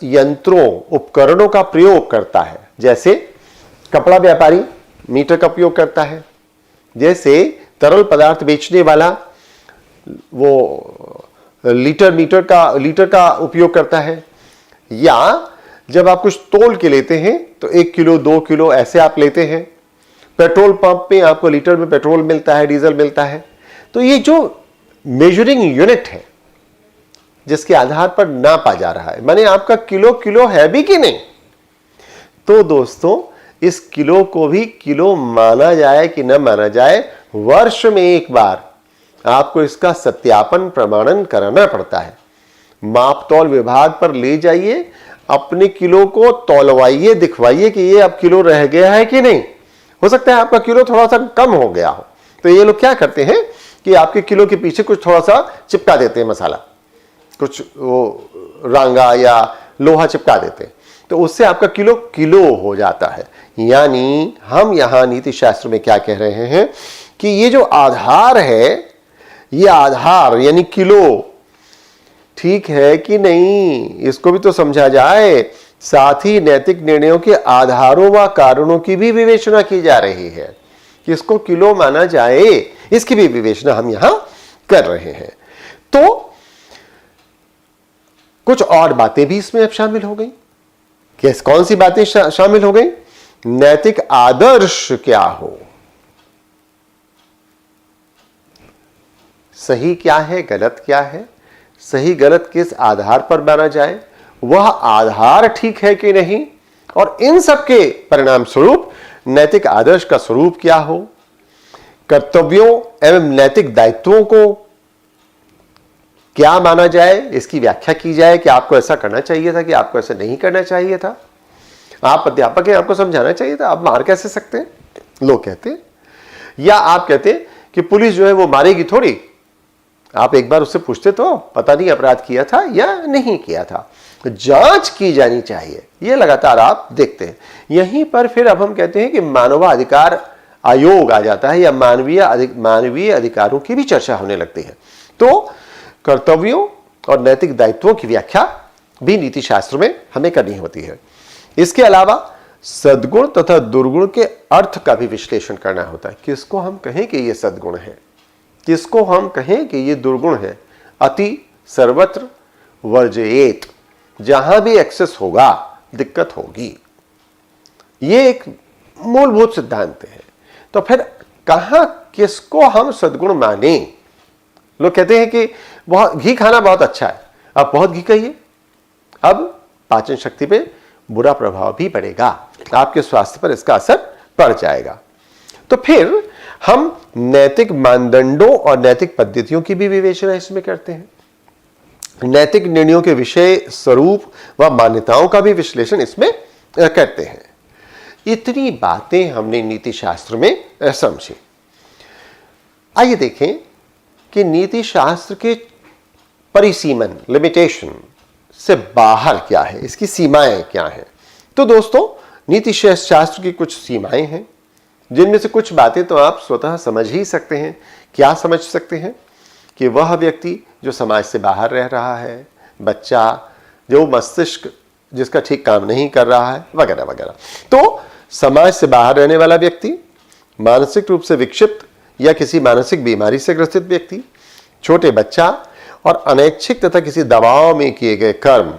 S1: यंत्रों, उपकरणों का प्रयोग करता है, जैसे कपड़ा व्यापारी मीटर का उपयोग करता है, जैसे तरल पदार्थ बेचने वाला वो लीटर का उपयोग करता है, या जब आप कुछ तोल के लेते हैं तो 1 किलो 2 किलो ऐसे आप लेते हैं। पेट्रोल पंप में आपको लीटर में पेट्रोल मिलता है, डीजल मिलता है। तो ये जो मेजरिंग यूनिट है जिसके आधार पर नापा जा रहा है, माने आपका किलो है भी कि नहीं। तो दोस्तों इस किलो को भी किलो माना जाए कि न माना जाए, वर्ष में एक बार आपको इसका सत्यापन प्रमाणन कराना पड़ता है। माप तौल विभाग पर ले जाइए, अपने किलो को तौलवाइए, दिखवाइए कि ये अब किलो रह गया है कि नहीं। हो सकता है आपका किलो थोड़ा सा कम हो गया हो, तो ये लोग क्या करते हैं कि आपके किलो के पीछे कुछ थोड़ा सा चिपका देते हैं, मसाला, कुछ वो रांगा या लोहा चिपका देते हैं, तो उससे आपका किलो हो जाता है। यानी हम यहां नीति शास्त्र में क्या कह रहे हैं कि ये जो आधार है, ये आधार यानी किलो ठीक है कि नहीं, इसको भी तो समझा जाए। साथ ही नैतिक निर्णयों के आधारों व कारणों की भी विवेचना की जा रही है कि इसको किलो माना जाए, इसकी भी विवेचना हम यहां कर रहे हैं। तो कुछ और बातें भी इसमें अब शामिल हो गई। कौन सी बातें शामिल हो गई नैतिक आदर्श क्या हो, सही क्या है, गलत क्या है, सही गलत किस आधार पर माना जाए, वह आधार ठीक है कि नहीं, और इन सब के परिणाम स्वरूप नैतिक आदर्श का स्वरूप क्या हो, कर्तव्यों एवं नैतिक दायित्वों को क्या माना जाए, इसकी व्याख्या की जाए कि आपको ऐसा करना चाहिए था कि आपको ऐसा नहीं करना चाहिए था। आप अध्यापक हैं, आपको समझाना चाहिए था, आप मार कैसे सकते हैं, लोग कहते हैं। या आप कहते हैं कि पुलिस जो है वो मारेगी थोड़ी, आप एक बार उससे पूछते तो पता नहीं अपराध किया था या नहीं किया था, जांच की जानी चाहिए। ये लगातार आप देखते हैं। यहीं पर फिर अब हम कहते हैं कि मानवाधिकार आयोग आ जाता है या मानवीय अधिकारों की भी चर्चा होने लगती है। तो कर्तव्यों और नैतिक दायित्वों की व्याख्या भी नीति शास्त्र में हमें करनी होती है। इसके अलावा सद्गुण तथा दुर्गुण के अर्थ का भी विश्लेषण करना होता है। किसको हम कहें कि यह सद्गुण है, किसको हम कहें कि यह दुर्गुण है। अति सर्वत्र वर्जयेत, जहां भी एक्सेस होगा दिक्कत होगी, यह एक मूलभूत सिद्धांत है। तो फिर कहां किसको हम सद्गुण माने। लोग कहते हैं कि बहुत घी खाना बहुत अच्छा है, आप बहुत घी खाइए, अब पाचन शक्ति पे बुरा प्रभाव भी पड़ेगा, आपके स्वास्थ्य पर इसका असर पड़ जाएगा। तो फिर हम नैतिक मानदंडों और नैतिक पद्धतियों की भी विवेचना इसमें करते हैं। नैतिक निर्णयों के विषय, स्वरूप व मान्यताओं का भी विश्लेषण इसमें करते हैं। इतनी बातें हमने नीति शास्त्र में समझी। आइए देखें कि नीति शास्त्र के परिसीमन, लिमिटेशन से बाहर क्या है, इसकी सीमाएं क्या हैं। तो दोस्तों, नीति शास्त्र की कुछ सीमाएं हैं, जिनमें से कुछ बातें तो आप स्वतः समझ ही सकते हैं। क्या समझ सकते हैं कि वह व्यक्ति जो समाज से बाहर रह रहा है, बच्चा जो मस्तिष्क जिसका ठीक काम नहीं कर रहा है, वगैरह वगैरह। तो समाज से बाहर रहने वाला व्यक्ति, मानसिक रूप से विक्षिप्त या किसी मानसिक बीमारी से ग्रसित व्यक्ति, छोटे बच्चा और अनैच्छिक तथा किसी दबाव में किए गए कर्म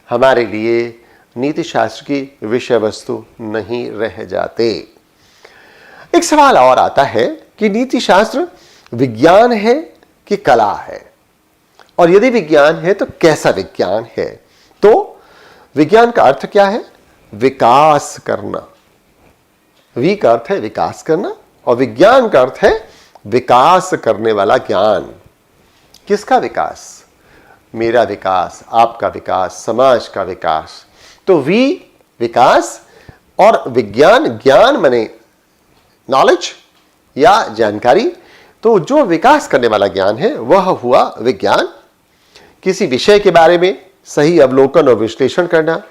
S1: हमारे लिए नीति शास्त्र की विषय वस्तु नहीं रह जाते। एक सवाल और आता है कि नीति शास्त्र विज्ञान है कि कला है, और यदि विज्ञान है तो कैसा विज्ञान है। तो विज्ञान का अर्थ क्या है, विकास करना। वी का अर्थ है विकास करना और विज्ञान का अर्थ है विकास करने वाला ज्ञान। किसका विकास, मेरा विकास, आपका विकास, समाज का विकास। तो वी विकास और विज्ञान, ज्ञान माने नॉलेज या जानकारी। तो जो विकास करने वाला ज्ञान है वह हुआ विज्ञान। किसी विषय के बारे में सही अवलोकन और विश्लेषण करना,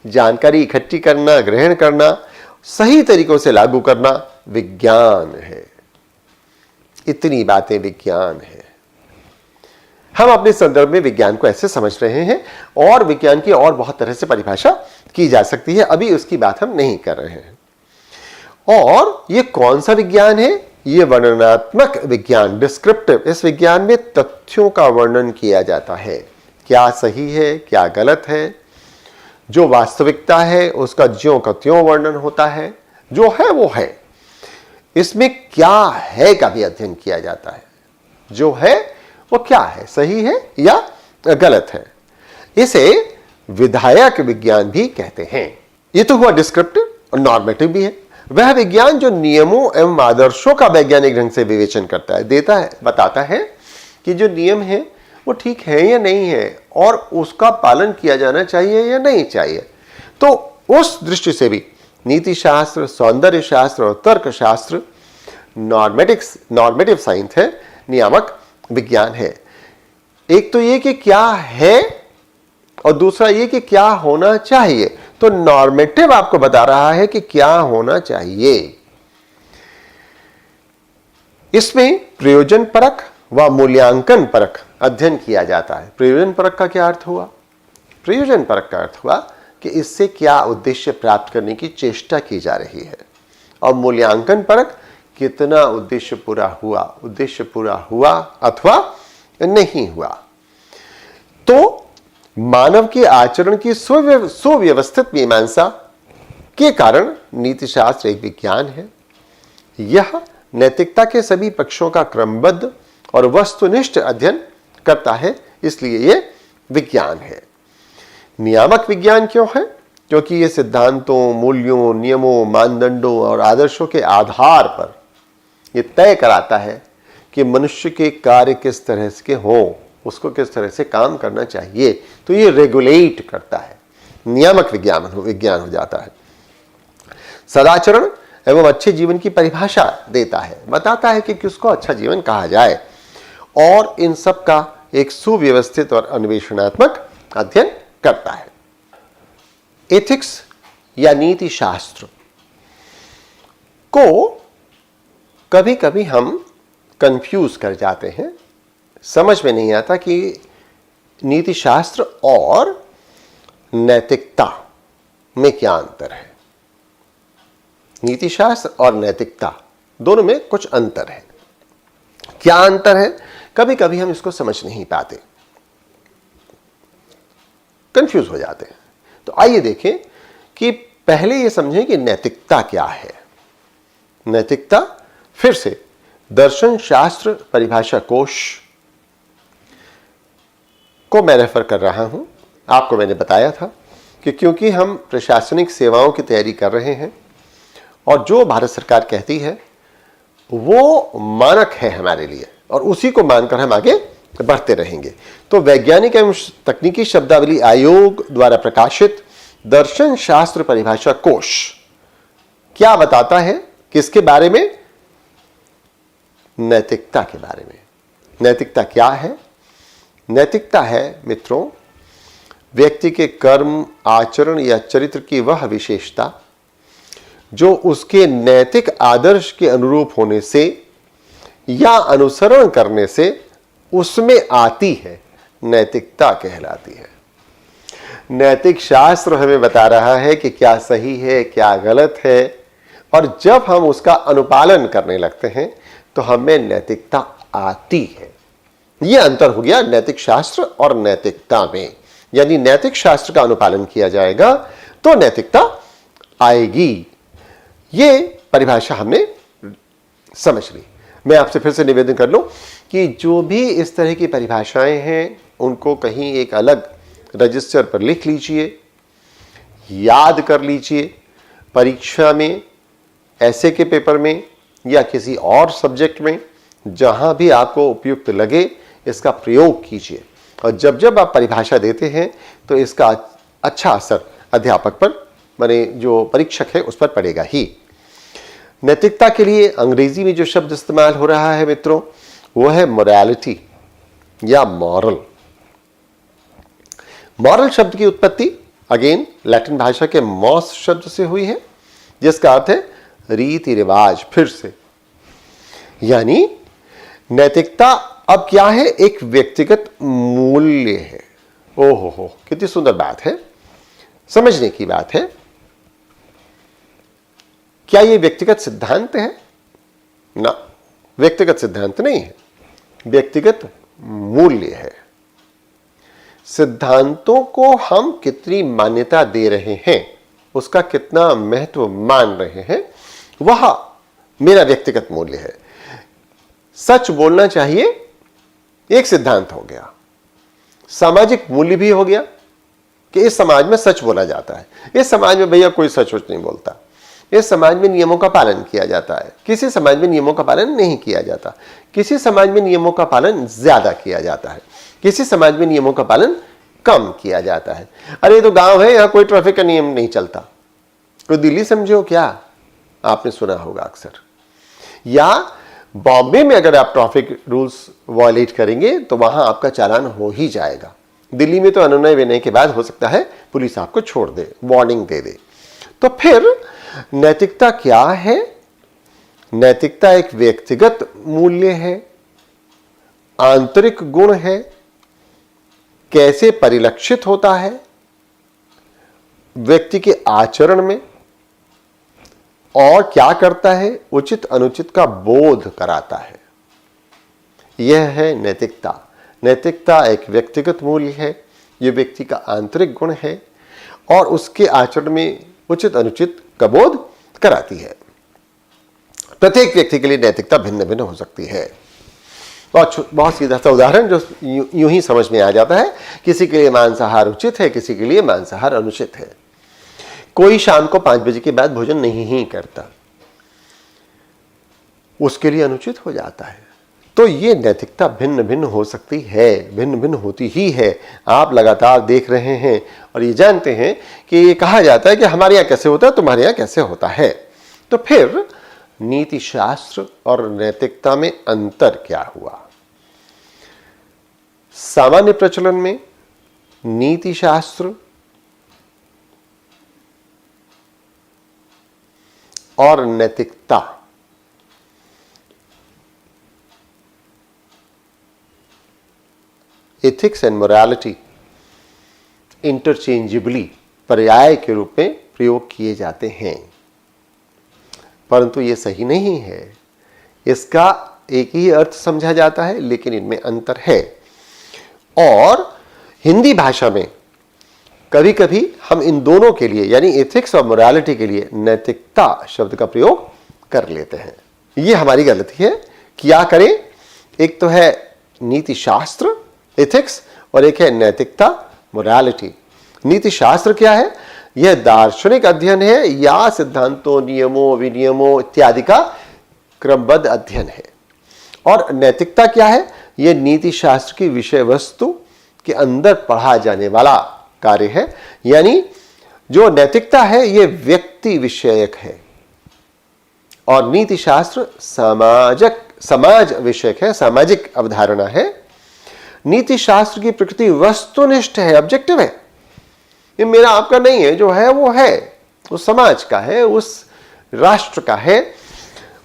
S1: जानकारी इकट्ठी करना, ग्रहण करना, सही तरीकों से लागू करना विज्ञान है। इतनी बातें विज्ञान है। हम अपने संदर्भ में विज्ञान को ऐसे समझ रहे हैं, और विज्ञान की और बहुत तरह से परिभाषा की जा सकती है, अभी उसकी बात हम नहीं कर रहे हैं। और ये कौन सा विज्ञान है, ये वर्णनात्मक विज्ञान, डिस्क्रिप्टिव। इस विज्ञान में तथ्यों का वर्णन किया जाता है, क्या सही है क्या गलत है, जो वास्तविकता है उसका ज्यों का त्यों वर्णन होता है, जो है वो है। इसमें क्या है का भी अध्ययन किया जाता है, जो है वो क्या है, सही है या गलत है। इसे विधायक विज्ञान भी कहते हैं। ये तो हुआ डिस्क्रिप्टिव, और नॉर्मेटिव भी है वह विज्ञान जो नियमों एवं आदर्शों का वैज्ञानिक ढंग से विवेचन करता है, देता है, बताता है कि जो नियम है वो ठीक है या नहीं है, और उसका पालन किया जाना चाहिए या नहीं चाहिए। तो उस दृष्टि से भी नीति शास्त्र, सौंदर्य शास्त्र और तर्क शास्त्र नॉर्मेटिव साइंस है, नियामक विज्ञान है। एक तो ये कि क्या है, और दूसरा ये कि क्या होना चाहिए। तो नॉर्मेटिव आपको बता रहा है कि क्या होना चाहिए। इसमें प्रयोजन परक व मूल्यांकन परक अध्ययन किया जाता है। प्रयोजन परक का क्या अर्थ हुआ, प्रयोजन परक का अर्थ हुआ कि इससे क्या उद्देश्य प्राप्त करने की चेष्टा की जा रही है, और मूल्यांकन परक कितना उद्देश्य पूरा हुआ अथवा नहीं हुआ। तो मानव के आचरण की सुव्यवस्थित मीमांसा के कारण नीति शास्त्र एक विज्ञान है। यह नैतिकता के सभी पक्षों का क्रमबद्ध और वस्तुनिष्ठ अध्ययन करता है, इसलिए यह विज्ञान है। नियामक विज्ञान क्यों है? क्योंकि यह सिद्धांतों, मूल्यों, नियमों, मानदंडों और आदर्शों के आधार पर यह तय कराता है कि मनुष्य के कार्य किस तरह के हों, उसको किस तरह से काम करना चाहिए। तो ये रेगुलेट करता है, नियामक विज्ञान हो जाता है। सदाचरण एवं अच्छे जीवन की परिभाषा देता है, बताता है कि किसको अच्छा जीवन कहा जाए, और इन सब का एक सुव्यवस्थित और अन्वेषणात्मक अध्ययन करता है। एथिक्स या नीति शास्त्र को कभी कभी हम कंफ्यूज कर जाते हैं, समझ में नहीं आता कि नीति शास्त्र और नैतिकता में क्या अंतर है। नीति शास्त्र और नैतिकता दोनों में कुछ अंतर है। क्या अंतर है? कभी कभी हम इसको समझ नहीं पाते, कंफ्यूज हो जाते हैं। तो आइए देखें कि पहले ये समझें कि नैतिकता क्या है। नैतिकता, फिर से दर्शन शास्त्र परिभाषा कोश को मैं रेफर कर रहा हूं। आपको मैंने बताया था कि क्योंकि हम प्रशासनिक सेवाओं की तैयारी कर रहे हैं और जो भारत सरकार कहती है वो मानक है हमारे लिए, और उसी को मानकर हम आगे बढ़ते रहेंगे। तो वैज्ञानिक एवं तकनीकी शब्दावली आयोग द्वारा प्रकाशित दर्शन शास्त्र परिभाषा कोश क्या बताता है? किसके बारे में? नैतिकता के बारे में। नैतिकता क्या है? नैतिकता है मित्रों, व्यक्ति के कर्म, आचरण या चरित्र की वह विशेषता जो उसके नैतिक आदर्श के अनुरूप होने से या अनुसरण करने से उसमें आती है, नैतिकता कहलाती है। नैतिक शास्त्र हमें बता रहा है कि क्या सही है, क्या गलत है, और जब हम उसका अनुपालन करने लगते हैं तो हमें नैतिकता आती है। यह अंतर हो गया नैतिक शास्त्र और नैतिकता में। यानी नैतिक शास्त्र का अनुपालन किया जाएगा तो नैतिकता आएगी। ये परिभाषा हमने समझ ली। मैं आपसे फिर से निवेदन कर लूं कि जो भी इस तरह की परिभाषाएं हैं उनको कहीं एक अलग रजिस्टर पर लिख लीजिए, याद कर लीजिए, परीक्षा में, ऐसे के पेपर में या किसी और सब्जेक्ट में जहां भी आपको उपयुक्त लगे इसका प्रयोग कीजिए। और जब जब आप परिभाषा देते हैं तो इसका अच्छा असर अध्यापक पर, माने जो परीक्षक है, उस पर पड़ेगा ही। नैतिकता के लिए अंग्रेजी में जो शब्द इस्तेमाल हो रहा है मित्रों, वो है मोरालिटी या मॉरल। मॉरल शब्द की उत्पत्ति अगेन लैटिन भाषा के मॉस शब्द से हुई है, जिसका अर्थ है रीति रिवाज। फिर से यानी नैतिकता अब क्या है? एक व्यक्तिगत मूल्य है। ओहो हो, कितनी सुंदर बात है, समझने की बात है। क्या यह व्यक्तिगत सिद्धांत है? ना, व्यक्तिगत सिद्धांत नहीं है, व्यक्तिगत मूल्य है। सिद्धांतों को हम कितनी मान्यता दे रहे हैं, उसका कितना महत्व मान रहे हैं, वह मेरा व्यक्तिगत मूल्य है। सच बोलना चाहिए, एक सिद्धांत हो गया। सामाजिक मूल्य भी हो गया कि इस समाज में सच बोला जाता है। इस समाज में भैया कोई सच नहीं बोलता। इस समाज में नियमों का पालन किया जाता है, किसी समाज में नियमों का पालन नहीं किया जाता। किसी समाज में नियमों का पालन ज्यादा किया जाता है, किसी समाज में नियमों का पालन कम किया जाता है। अरे तो गांव है, यहां कोई ट्रैफिक का नियम नहीं चलता, कोई दिल्ली समझो क्या? आपने सुना होगा अक्सर। या बॉम्बे में अगर आप ट्रैफिक रूल्स वायलेट करेंगे तो वहां आपका चालान हो ही जाएगा। दिल्ली में तो अनुनय विनय के बाद हो सकता है पुलिस आपको छोड़ दे, वार्निंग दे दे। तो फिर नैतिकता क्या है? नैतिकता एक व्यक्तिगत मूल्य है, आंतरिक गुण है, कैसे परिलक्षित होता है व्यक्ति के आचरण में, और क्या करता है? उचित अनुचित का बोध कराता है। यह है नैतिकता। नैतिकता एक व्यक्तिगत मूल्य है, यह व्यक्ति का आंतरिक गुण है और उसके आचरण में उचित अनुचित का बोध कराती है। प्रत्येक व्यक्ति के लिए नैतिकता भिन्न भिन्न हो सकती है। बहुत सीधा सा उदाहरण जो यूं ही समझ में आ जाता है, किसी के लिए मांसाहार उचित है, किसी के लिए मांसाहार अनुचित है। कोई शाम को 5 बजे के बाद भोजन नहीं ही करता, उसके लिए अनुचित हो जाता है। तो ये नैतिकता भिन्न भिन्न हो सकती है, भिन्न भिन्न होती ही है। आप लगातार देख रहे हैं और ये जानते हैं कि ये कहा जाता है कि हमारे यहाँ कैसे होता है, तुम्हारे यहाँ कैसे होता है। तो फिर नीति शास्त्र और नैतिकता में अंतर क्या हुआ? सामान्य प्रचलन में नीति शास्त्र और नैतिकता एथिक्स एंड मोरालिटी इंटरचेंजेबली पर्याय के रूप में प्रयोग किए जाते हैं, परंतु यह सही नहीं है। इसका एक ही अर्थ समझा जाता है, लेकिन इनमें अंतर है। और हिंदी भाषा में कभी कभी हम इन दोनों के लिए यानी एथिक्स और मोरालिटी के लिए नैतिकता शब्द का प्रयोग कर लेते हैं। यह हमारी गलती है। क्या करें? एक तो है नीति शास्त्र एथिक्स और एक है नैतिकता मोरालिटी। नीति शास्त्र क्या है? यह दार्शनिक अध्ययन है या सिद्धांतों, नियमों, विनियमों इत्यादि का क्रमबद्ध अध्ययन है। और नैतिकता क्या है? यह नीति शास्त्र की विषय वस्तु के अंदर पढ़ा जाने वाला कार्य है। यानी जो नैतिकता है यह व्यक्ति विषयक है और नीति शास्त्र समाज विषयक है, सामाजिक अवधारणा है। नीति शास्त्र की प्रकृति वस्तुनिष्ठ है, ऑब्जेक्टिव है। ये मेरा आपका नहीं है, जो है वो है, उस समाज का है, उस राष्ट्र का है,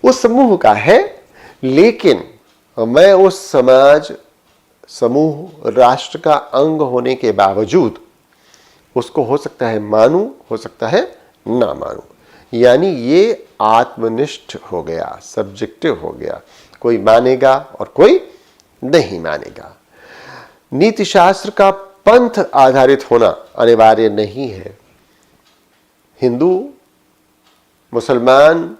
S1: उस समूह का है। लेकिन मैं उस समाज, समूह, राष्ट्र का अंग होने के बावजूद उसको हो सकता है मानूं, हो सकता है ना मानूं। यानी ये आत्मनिष्ठ हो गया, सब्जेक्टिव हो गया। कोई मानेगा और कोई नहीं मानेगा। नीति शास्त्र का पंथ आधारित होना अनिवार्य नहीं है। हिंदू, मुसलमान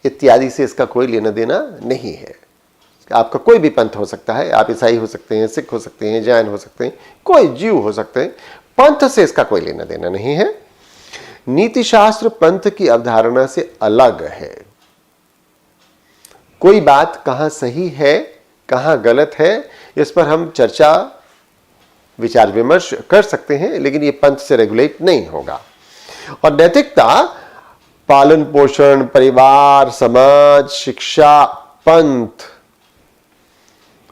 S1: इत्यादि से इसका कोई लेना देना नहीं है। आपका कोई भी पंथ हो सकता है, आप ईसाई हो सकते हैं, सिख हो सकते हैं, जैन हो सकते हैं, कोई जीव हो सकते हैं। पंथ से इसका कोई लेना देना नहीं है। नीति शास्त्र पंथ की अवधारणा से अलग है। कोई बात कहां सही है, कहां गलत है, इस पर हम चर्चा, विचार विमर्श कर सकते हैं, लेकिन यह पंथ से रेगुलेट नहीं होगा। और नैतिकता पालन पोषण, परिवार, समाज, शिक्षा, पंथ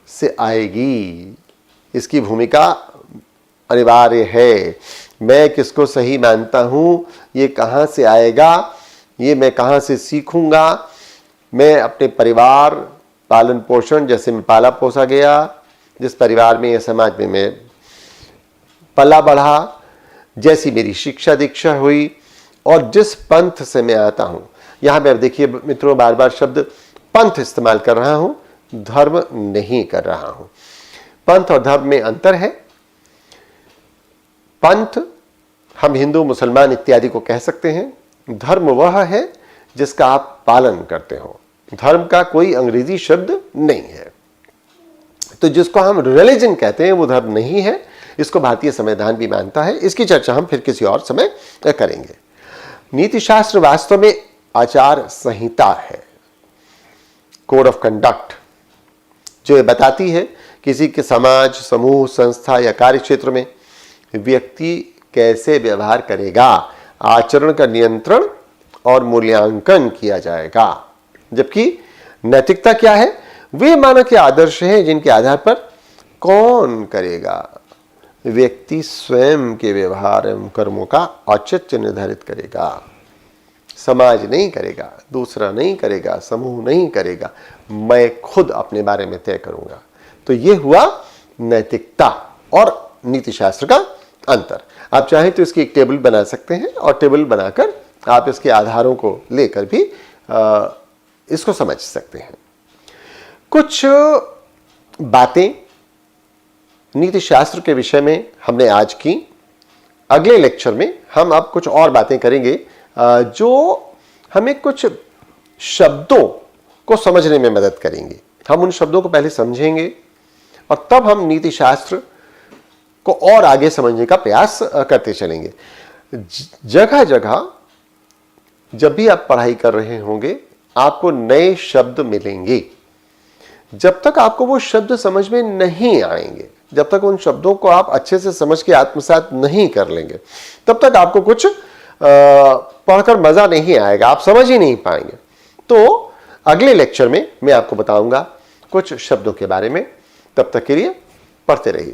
S1: से आएगी। इसकी भूमिका अनिवार्य है। मैं किसको सही मानता हूं, ये कहां से आएगा, ये मैं कहां से सीखूंगा। मैं अपने परिवार, पालन पोषण, जैसे मैं पाला पोसा गया, जिस परिवार में या समाज में मैं पला बढ़ा, जैसी मेरी शिक्षा दीक्षा हुई और जिस पंथ से मैं आता हूं। यहां पे देखिए मित्रों, बार बार शब्द पंथ इस्तेमाल कर रहा हूं, धर्म नहीं कर रहा हूं। पंथ और धर्म में अंतर है। पंथ हम हिंदू, मुसलमान इत्यादि को कह सकते हैं। धर्म वह है जिसका आप पालन करते हो। धर्म का कोई अंग्रेजी शब्द नहीं है। तो जिसको हम रिलीजन कहते हैं वो धर्म नहीं है। इसको भारतीय संविधान भी मानता है। इसकी चर्चा हम फिर किसी और समय करेंगे। नीति शास्त्र वास्तव में आचार संहिता है, कोड ऑफ कंडक्ट, जो ये बताती है किसी के समाज, समूह, संस्था या कार्य क्षेत्र में व्यक्ति कैसे व्यवहार करेगा। आचरण का नियंत्रण और मूल्यांकन किया जाएगा। जबकि नैतिकता क्या है? वे मानक या आदर्श हैं जिनके आधार पर कौन करेगा। व्यक्ति स्वयं के व्यवहार एवं कर्मों का औचित्य निर्धारित करेगा। समाज नहीं करेगा, दूसरा नहीं करेगा, समूह नहीं करेगा, मैं खुद अपने बारे में तय करूंगा। तो यह हुआ नैतिकता और नीति शास्त्र का अंतर। आप चाहें तो इसकी एक टेबल बना सकते हैं और टेबल बनाकर आप इसके आधारों को लेकर भी इसको समझ सकते हैं। कुछ बातें नीति शास्त्र के विषय में हमने आज की। अगले लेक्चर में हम अब कुछ और बातें करेंगे जो हमें कुछ शब्दों को समझने में मदद करेंगे। हम उन शब्दों को पहले समझेंगे और तब हम नीति शास्त्र को और आगे समझने का प्रयास करते चलेंगे। जगह जगह जब भी आप पढ़ाई कर रहे होंगे आपको नए शब्द मिलेंगे। जब तक आपको वो शब्द समझ में नहीं आएंगे, जब तक उन शब्दों को आप अच्छे से समझ के आत्मसात नहीं कर लेंगे, तब तक आपको कुछ पढ़कर मजा नहीं आएगा, आप समझ ही नहीं पाएंगे। तो अगले लेक्चर में मैं आपको बताऊंगा कुछ शब्दों के बारे में। तब तक के लिए पढ़ते रहिए।